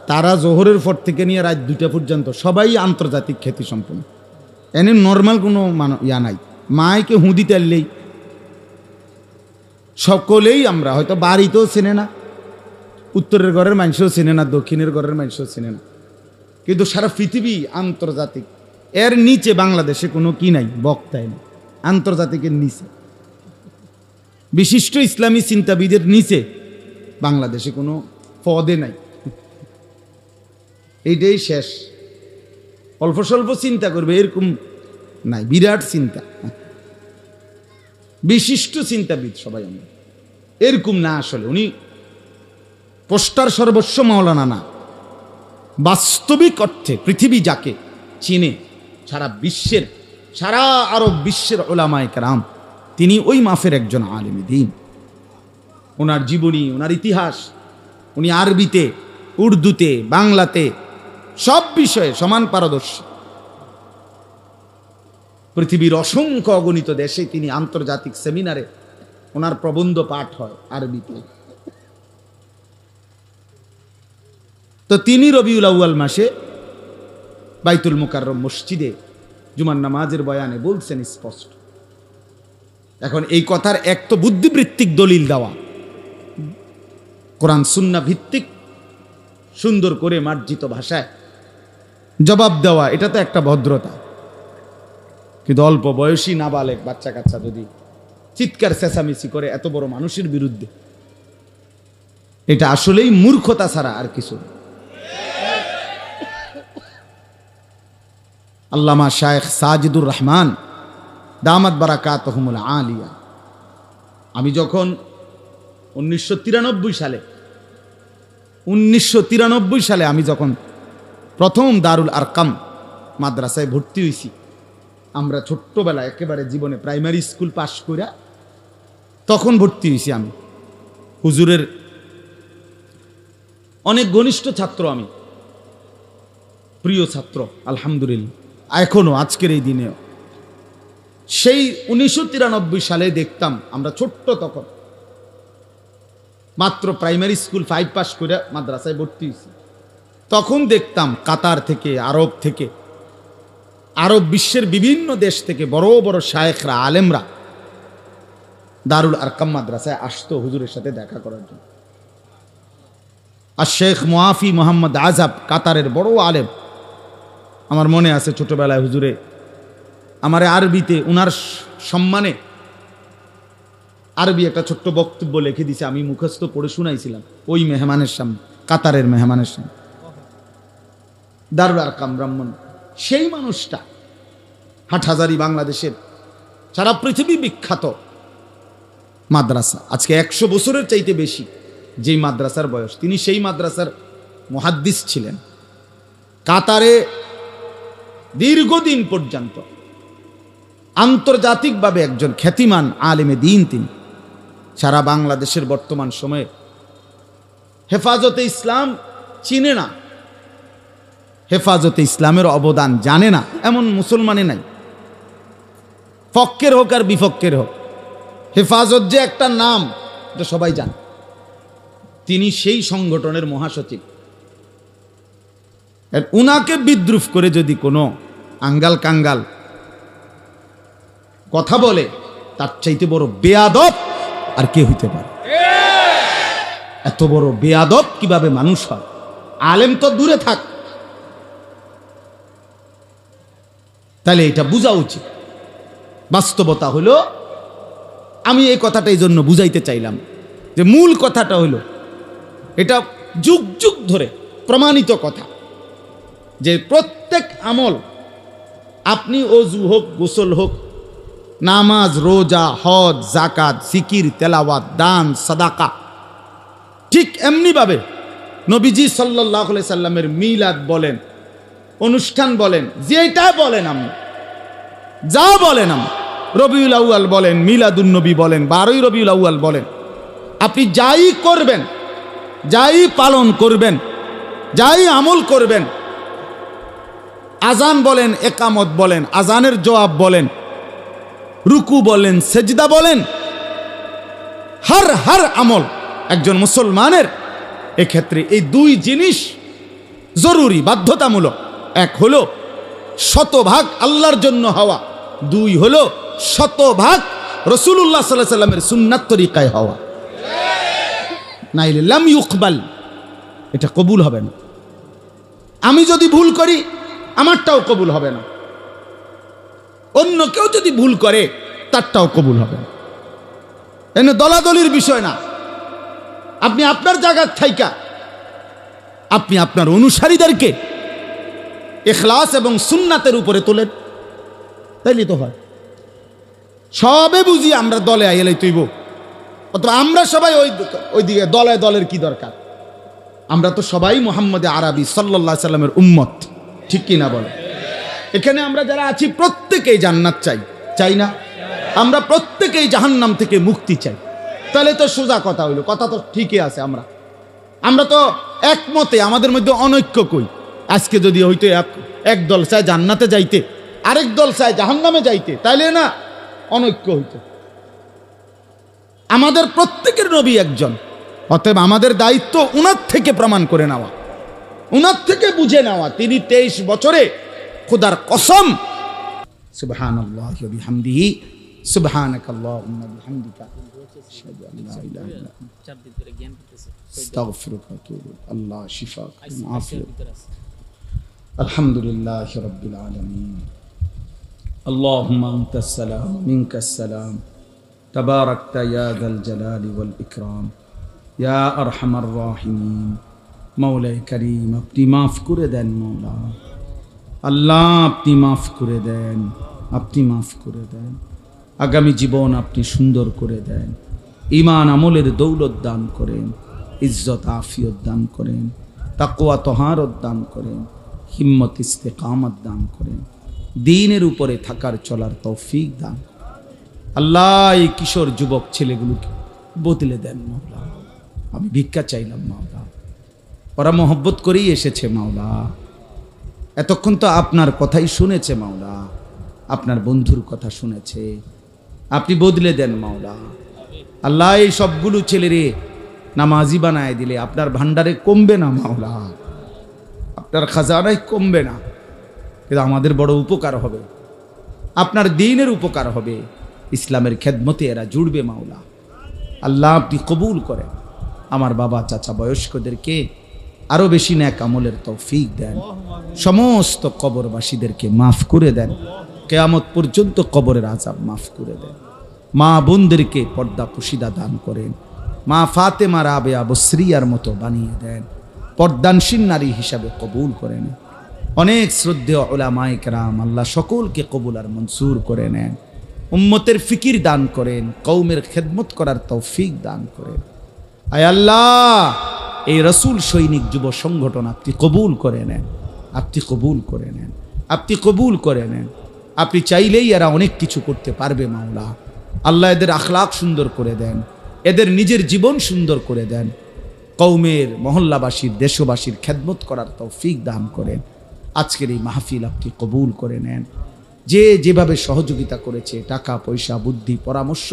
তারা জোহরের পর থেকে নিয়ে রাত 2টা পর্যন্ত সবাই আন্তর্জাতিক খ্যাতি সম্পন্ন। এনে নর্মাল কোনো ইয়া নাই, মাইকে হুঁ দিতে আনলেই সকলেই, আমরা হয়তো বাড়িতেও চেনে না, উত্তরের ঘরের মানুষও চেনে না, দক্ষিণের ঘরের মানুষও চেনে না, কিন্তু সারা পৃথিবী আন্তর্জাতিক। এর নিচে বাংলাদেশে কোনো কি নাই, বক্তাই নেই, আন্তর্জাতিকের নিচে বিশিষ্ট ইসলামী চিন্তাবিদের নিচে বাংলাদেশে কোনো পদে নাই। এইটাই শেষ। অল্প স্বল্প চিন্তা করবে এরকম নাই, বিরাট চিন্তা, বিশিষ্ট চিন্তাবিদ সবাই আমরা, এরকম না। আসলে উনি পোস্টার সর্বস্ব মাওলানা না, বাস্তবিক অর্থে পৃথিবী যাকে চিনে, সারা বিশ্বের, সারা আরব বিশ্বের উলামায়ে কেরাম, তিনি ওই মাফের একজন আলেম দ্বীন। ওনার জীবনী, ওনার ইতিহাস, উনি আরবিতে উর্দুতে, বাংলাতে, সব বিষয়ে সমান পারদর্শী। পৃথিবীর অসংখ্য অগণিত দেশে তিনি আন্তর্জাতিক সেমিনারে ওনার প্রবন্ধ পাঠ হয় আরবিতে। তো তিনি রবিউল আউয়াল মাসে বাইতুল মুকাররম মসজিদে জুমার নামাজের বয়ানে বলছেন স্পষ্ট। এখন এই কথার এক তো বুদ্ধিবৃত্তিক দলিল দেওয়া, কোরআন সুন্নাহ ভিত্তিক সুন্দর করে মার্জিত ভাষায় জবাব দেওয়া, এটা তো একটা ভদ্রতা। কিন্তু অল্প বয়সী নাবালেক বাচ্চা কাচ্চা যদি চিৎকার চেঁচামেচি করে এত বড় মানুষের বিরুদ্ধে, এটা আসলেই মূর্খতা ছাড়া আর কিছু না। আল্লামা শায়েখ সাজিদুর রহমান দামাত বারাকাতুহুমুল আলিয়া, আমি যখন 1993 সালে আমি যখন প্রথম দারুল আরকাম মাদ্রাসায় ভর্তি হয়েছি, আমরা ছোট্টবেলায় একেবারে জীবনে প্রাইমারি স্কুল পাশ করে তখন ভর্তি হয়েছি আমি। হুজুরের অনেক ঘনিষ্ঠ ছাত্র, আমি প্রিয় ছাত্র আলহামদুলিল্লাহ, এখনো আজকের এই দিনেও। সেই 1993 সালে দেখতাম, আমরা ছোট্ট তখন, মাত্র প্রাইমারি স্কুল 5 পাস করে মাদ্রাসায় ভর্তি হয়েছি। তখন দেখতাম কাতার থেকে, আরব থেকে, আরব বিশ্বের বিভিন্ন দেশ থেকে বড় বড় শায়েখরা, আলেমরা দারুল আরকাম মাদ্রাসায় আসতো হুজুরের সাথে দেখা করার জন্য। আর শেখ মুআফি মোহাম্মদ আজাব কাতারের বড় আলেম, আমার মনে আছে ছোটবেলায় হুজুরে আমারে আরবিতে উনার সম্মানে আরবি একটা ছোট্ট বক্তব্য লিখে দিছে, আমি মুখস্থ পড়ে শুনাইছিলাম ওই মেহমানের সামনে, কাতারের মেহমানের সামনে। দারুল আরকাম ব্রাহ্মণ, সেই মানুষটা হাটহাজারী বাংলাদেশের সারা পৃথিবী বিখ্যাত মাদ্রাসা, আজকে 100 বছরের চাইতে বেশি যেই মাদ্রাসার বয়স, তিনি সেই মাদ্রাসার মুহাদ্দিস ছিলেন। কাতারে দীর্ঘদিন পর্যন্ত আন্তর্জাতিকভাবে একজন খ্যাতিমান আলেমে দ্বীন তিনি। সারা বাংলাদেশের বর্তমান সময়ে হেফাজতে ইসলাম চিনে না, হেফাজতে ইসলামের অবদান জানে না এমন মুসলমানে নাই, পক্ষের হোক আর বিপক্ষের হোক। হেফাজত যে একটা নাম, এটা সবাই জানে। তিনি সেই সংগঠনের মহাসচিব। উনাকে বিদ্রুপ করে যদি কোনো আঙ্গাল কাঙ্গাল কথা বলে, তার চাইতে বড় বেয়াদব আর কে হইতে পারে? এত বড় বেয়াদব কিভাবে মানুষ হয়? আলেম তো দূরে থাক। তাহলে এটা বোঝা উচিত। বাস্তবতা হলো, আমি এই কথাটা এই জন্য বুঝাইতে চাইলাম যে মূল কথাটা হলো, এটা যুগ যুগ ধরে প্রমাণিত কথা যে প্রত্যেক আমল, আপনি অজু হোক, গোসল হোক, নামাজ, রোজা, হজ, যাকাত, জিকির, তেলাওয়াত, দান, সাদাকা, ঠিক এমনিভাবে নবীজি সাল্লাল্লাহু আলাইহি সাল্লামের মিলাদ বলেন, অনুষ্ঠান বলেন, যেটা বলেন আপনি, যা বলেন আপনি, রবিউল আউয়াল বলেন, মিলাদুন নবী বলেন, 12ই রবিউল আউয়াল বলেন, আপনি যাই করবেন, যাই পালন করবেন, যাই আমল করবেন, আজান বলেন, একামত বলেন, আজানের জবাব বলেন, রুকু বলেন, সেজদা বলেন, হর আমল একজন মুসলমানের এক্ষেত্রে এই দুই জিনিস জরুরি, বাধ্যতামূলক। এক হলো 100% আল্লাহর জন্য হওয়া, 2 হলো 100% রাসূলুল্লাহ সাল্লাল্লাহু আলাইহি সাল্লামের সুন্নাত তরিকায় হওয়া। নাইলে লাম ইউকবাল, এটা কবুল হবে না। আমি যদি ভুল করি, আমারটাও কবুল হবে না। অন্য কেউ যদি ভুল করে, তারটাও কবুল হবে না। এনে দলাদলির বিষয় না। আপনি আপনার জায়গার থাইকা আপনি আপনার অনুসারীদেরকে ইখলাস এবং সুন্নাতের উপরে তোলেন, তাইলে তো হয়। সবে বুঝি আমরা দলে আইলেই তুইব, অথবা আমরা সবাই ওইদিকে দলের কি দরকার? আমরা তো সবাই মুহাম্মদে আরবি সাল্লাল্লাহু আলাইহি সাল্লামের উম্মত, ঠিক কি না বলে? এখানে আমরা যারা আছি প্রত্যেকেই জান্নাত চাই, চাই না? আমরা প্রত্যেকেই জাহান্নাম থেকে মুক্তি চাই। তাহলে তো সোজা কথা হইলো, কথা তো ঠিকই আছে। আমরা তো একমতে, আমাদের মধ্যে অনৈক্য কই? আজকে যদি হইতো এক দল চায় জান্নাতে যাইতে, আরেক দল চায় জাহান্নামে যাইতে, তাইলে না অনৈক্য হইতো। আমাদের প্রত্যেকের নবী একজন, অতএব আমাদের দায়িত্ব উনার থেকে প্রমাণ করে নেওয়া, উনার থেকে বুঝে নেওয়া। তিনি 23 বছরে খোদার কসম, সুবহানাল্লাহি ওয়া বিহামদিহি, সুবহানাকাল্লাহুম্মা বিহামদিকা, আশহাদু আল্লা ইলাহা ইল্লা আনতা, আস্তাগফিরুকা ওয়া আতুবু ইলাইক। আল্লাহ শিফা করুন, আফিয়ত। আলহামদুলিল্লাহি রাব্বিল আলামিন। আল্লাহুম্মা আনতাস সালাম মিনকাস সালাম, তাবারাকতা ইয়া যাল জালালি ওয়াল ইকরাম, ইয়া আরহামার রাহিমিন। মাওলায়ে কারীম, আপনি মাফ করে দেন মাওলা। আল্লাহ আপনি মাফ করে দেন, আপনি মাফ করে দেন। আগামী জীবন আপনি সুন্দর করে দেন, ঈমান আমলের দৌলত দান করেন, ইজ্জত আফিয়ত দান করেন, তাকওয়া তহারত দান করেন, হিম্মত ইস্তেকামত দান করেন, দ্বীনের উপরে থাকার চলার তৌফিক দান করেন। আল্লাহ এই কিশোর যুবক ছেলেগুলোকে বদলে দেন মাওলা। আমি ভিক্ষা চাইলাম মাওলা, ওরা মহব্বত করেই এসেছে মাওলা। এতক্ষণ তো আপনার কথাই শুনেছে মাওলা, আপনার বন্ধুর কথা শুনেছে। আপনি বদলে দেন মাওলা। আল্লাহ এই সবগুলো ছেলেরে নামাজি বানায় দিলে আপনার ভান্ডারে কমবে না মাওলা, আপনার খাজানায় কমবে না, কিন্তু আমাদের বড় উপকার হবে, আপনার দ্বীনের উপকার হবে, ইসলামের খেদমতে এরা জুড়বে মাওলা। আল্লাহ আপনি কবুল করেন। আমার বাবা চাচা বয়স্কদেরকে আরো বেশি নেক আমলের তৌফিক দেন। সমস্ত কবরবাসীদেরকে মাফ করে দেন। কিয়ামত পর্যন্ত কবরের আযাব মাফ করে দেন। মা বোনদেরকে পর্দা পুশিদা দান করেন। মা ফাতেমা রাবেয়া বসরিয়ার মতো বানিয়ে দেন। পর্দানশীল নারী হিসাবে কবুল করেন। অনেক শ্রদ্ধেয় উলামায়ে কেরাম আল্লাহ সকলকে কবুল আর মনসুর করে নেন। উম্মতের ফিকির দান করেন, কওমের খেদমত করার তৌফিক দান করেন। আয় আল্লাহ, এই রসুল সৈনিক যুব সংগঠন আপনি কবুল করে নেন, আপনি কবুল করে নেন, আপনি কবুল করে নেন। আপনি চাইলেই এরা অনেক কিছু করতে পারবে মাওলা। আল্লাহ এদের আখলাক সুন্দর করে দেন, এদের নিজের জীবন সুন্দর করে দেন। কওমের, মহল্লাবাসীর, দেশবাসীর খেদমত করার তৌফিক দান করেন। আজকের এই মাহফিল আপনি কবুল করে নেন। যে যেভাবে সহযোগিতা করেছে, টাকা পয়সা বুদ্ধি পরামর্শ,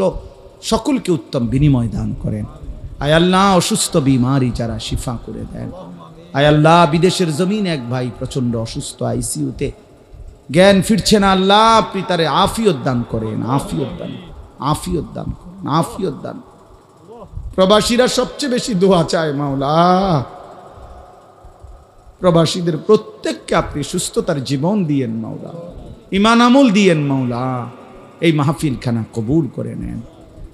সকলকে উত্তম বিনিময় দান করেন। আয় আল্লাহ, অসুস্থ বিমারি যারা শিফা করে দেন। আয় আল্লাহ, বিদেশের জমিন এক ভাই প্রচন্ড অসুস্থ, আইসিইউতে, জ্ঞান ফিরছে না, আল্লাহ আপনি তারে আফিয়ত দান করেন, আফিয়ত দান, আফিয়ত দান করেন, আফিয়ত দান। প্রবাসীরা সবচেয়ে বেশি দোয়া চায় মাওলা। প্রবাসীদের প্রত্যেককে আপনি সুস্থতার জীবন দিয়েন মাওলা, ঈমান আমল দিয়েন মাওলা। এই মাহফিল খানা কবুল করে নেন।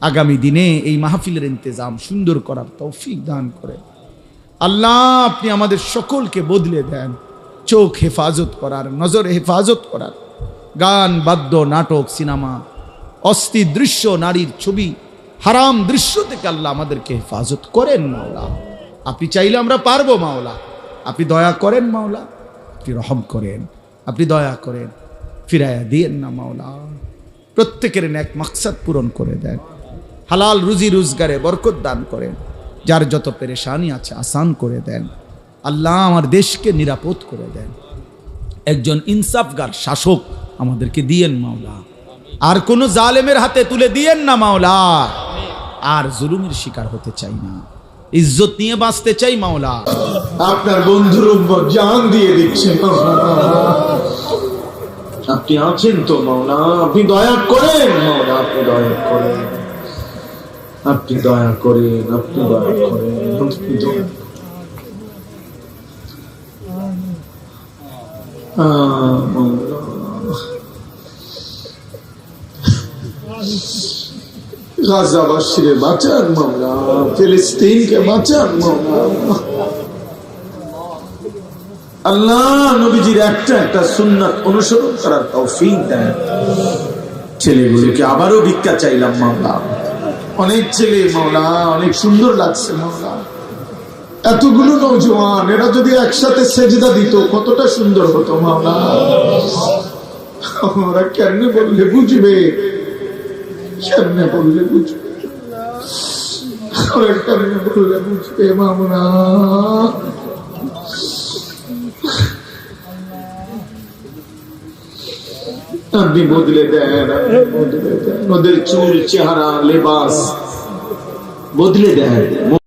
আগামী দিনে এই মাহফিলের ইন্তজাম সুন্দর করার তৌফিক দান করে আল্লাহ আপনি আমাদের সকলকে বদলে দেন। চোখ হেফাজত করার, নজর হেফাজত করার, গান বাদ্য নাটক সিনেমা, অস্থি দৃশ্য, নারীর ছবি, হারাম দৃশ্য থেকে আল্লাহ আমাদেরকে হেফাজত করেন মাওলা। আপনি চাইলে আমরা পারবো মাওলা। আপনি দয়া করেন মাওলা, আপনি রহম করেন, আপনি দয়া করেন, ফিরাইয়া দিয়েন না মাওলা। প্রত্যেকের নেক মাকসাদ পূরণ করে দেন। হালাল রুজি রোজগারে বরকত দান করেন। যার যত পেরেশানি আছে আসান করে দেন। আল্লাহ আমার দেশকে নিরাপদ করে দেন। একজন ইনসাফগার শাসক আমাদেরকে দিয়েন মাওলা। আর কোন জালেমের হাতে তুলে দিয়েন না মাওলা। আর জুলুমের শিকার হতে চাই না, ইজ্জত নিয়ে বাঁচতে চাই মাওলা। আপনার বন্ধুর উপর জান দিয়ে দিচ্ছেন আপনি আছেন তো মাওলা। আপনি দয়া করেন মাওলা, আপনি দয়া করেন, আপনি দয়া করেন, আপনি দয়া করেন, আপনি দয়া গাজাবাসীরে বাঁচান মাওলা, ফিলিস্তিনকে বাঁচান মাওলা। আল্লাহ নবীজির একটা একটা সুন্নাত অনুসরণ করার তৌফিক দেন। ছেলেগুলোকে আবারও ভিক্ষা চাইলাম মাওলা। অনেক ছেলে মাওলা, অনেক সুন্দর লাগছে মাওলা। এতগুলো নওজোয়ান, এরা যদি একসাথে সেজদা দিত কতটা সুন্দর হতো মাওলা। ওরা কেমনে বললে বুঝবে, কেমনে বললে বুঝবে, ওরা কেমনে বললে বুঝবে মাওলা। আপনি বদলে দেন, আপনি বদলে দেন। ওদের চুল, চেহারা, লেবাস বদলে দেন।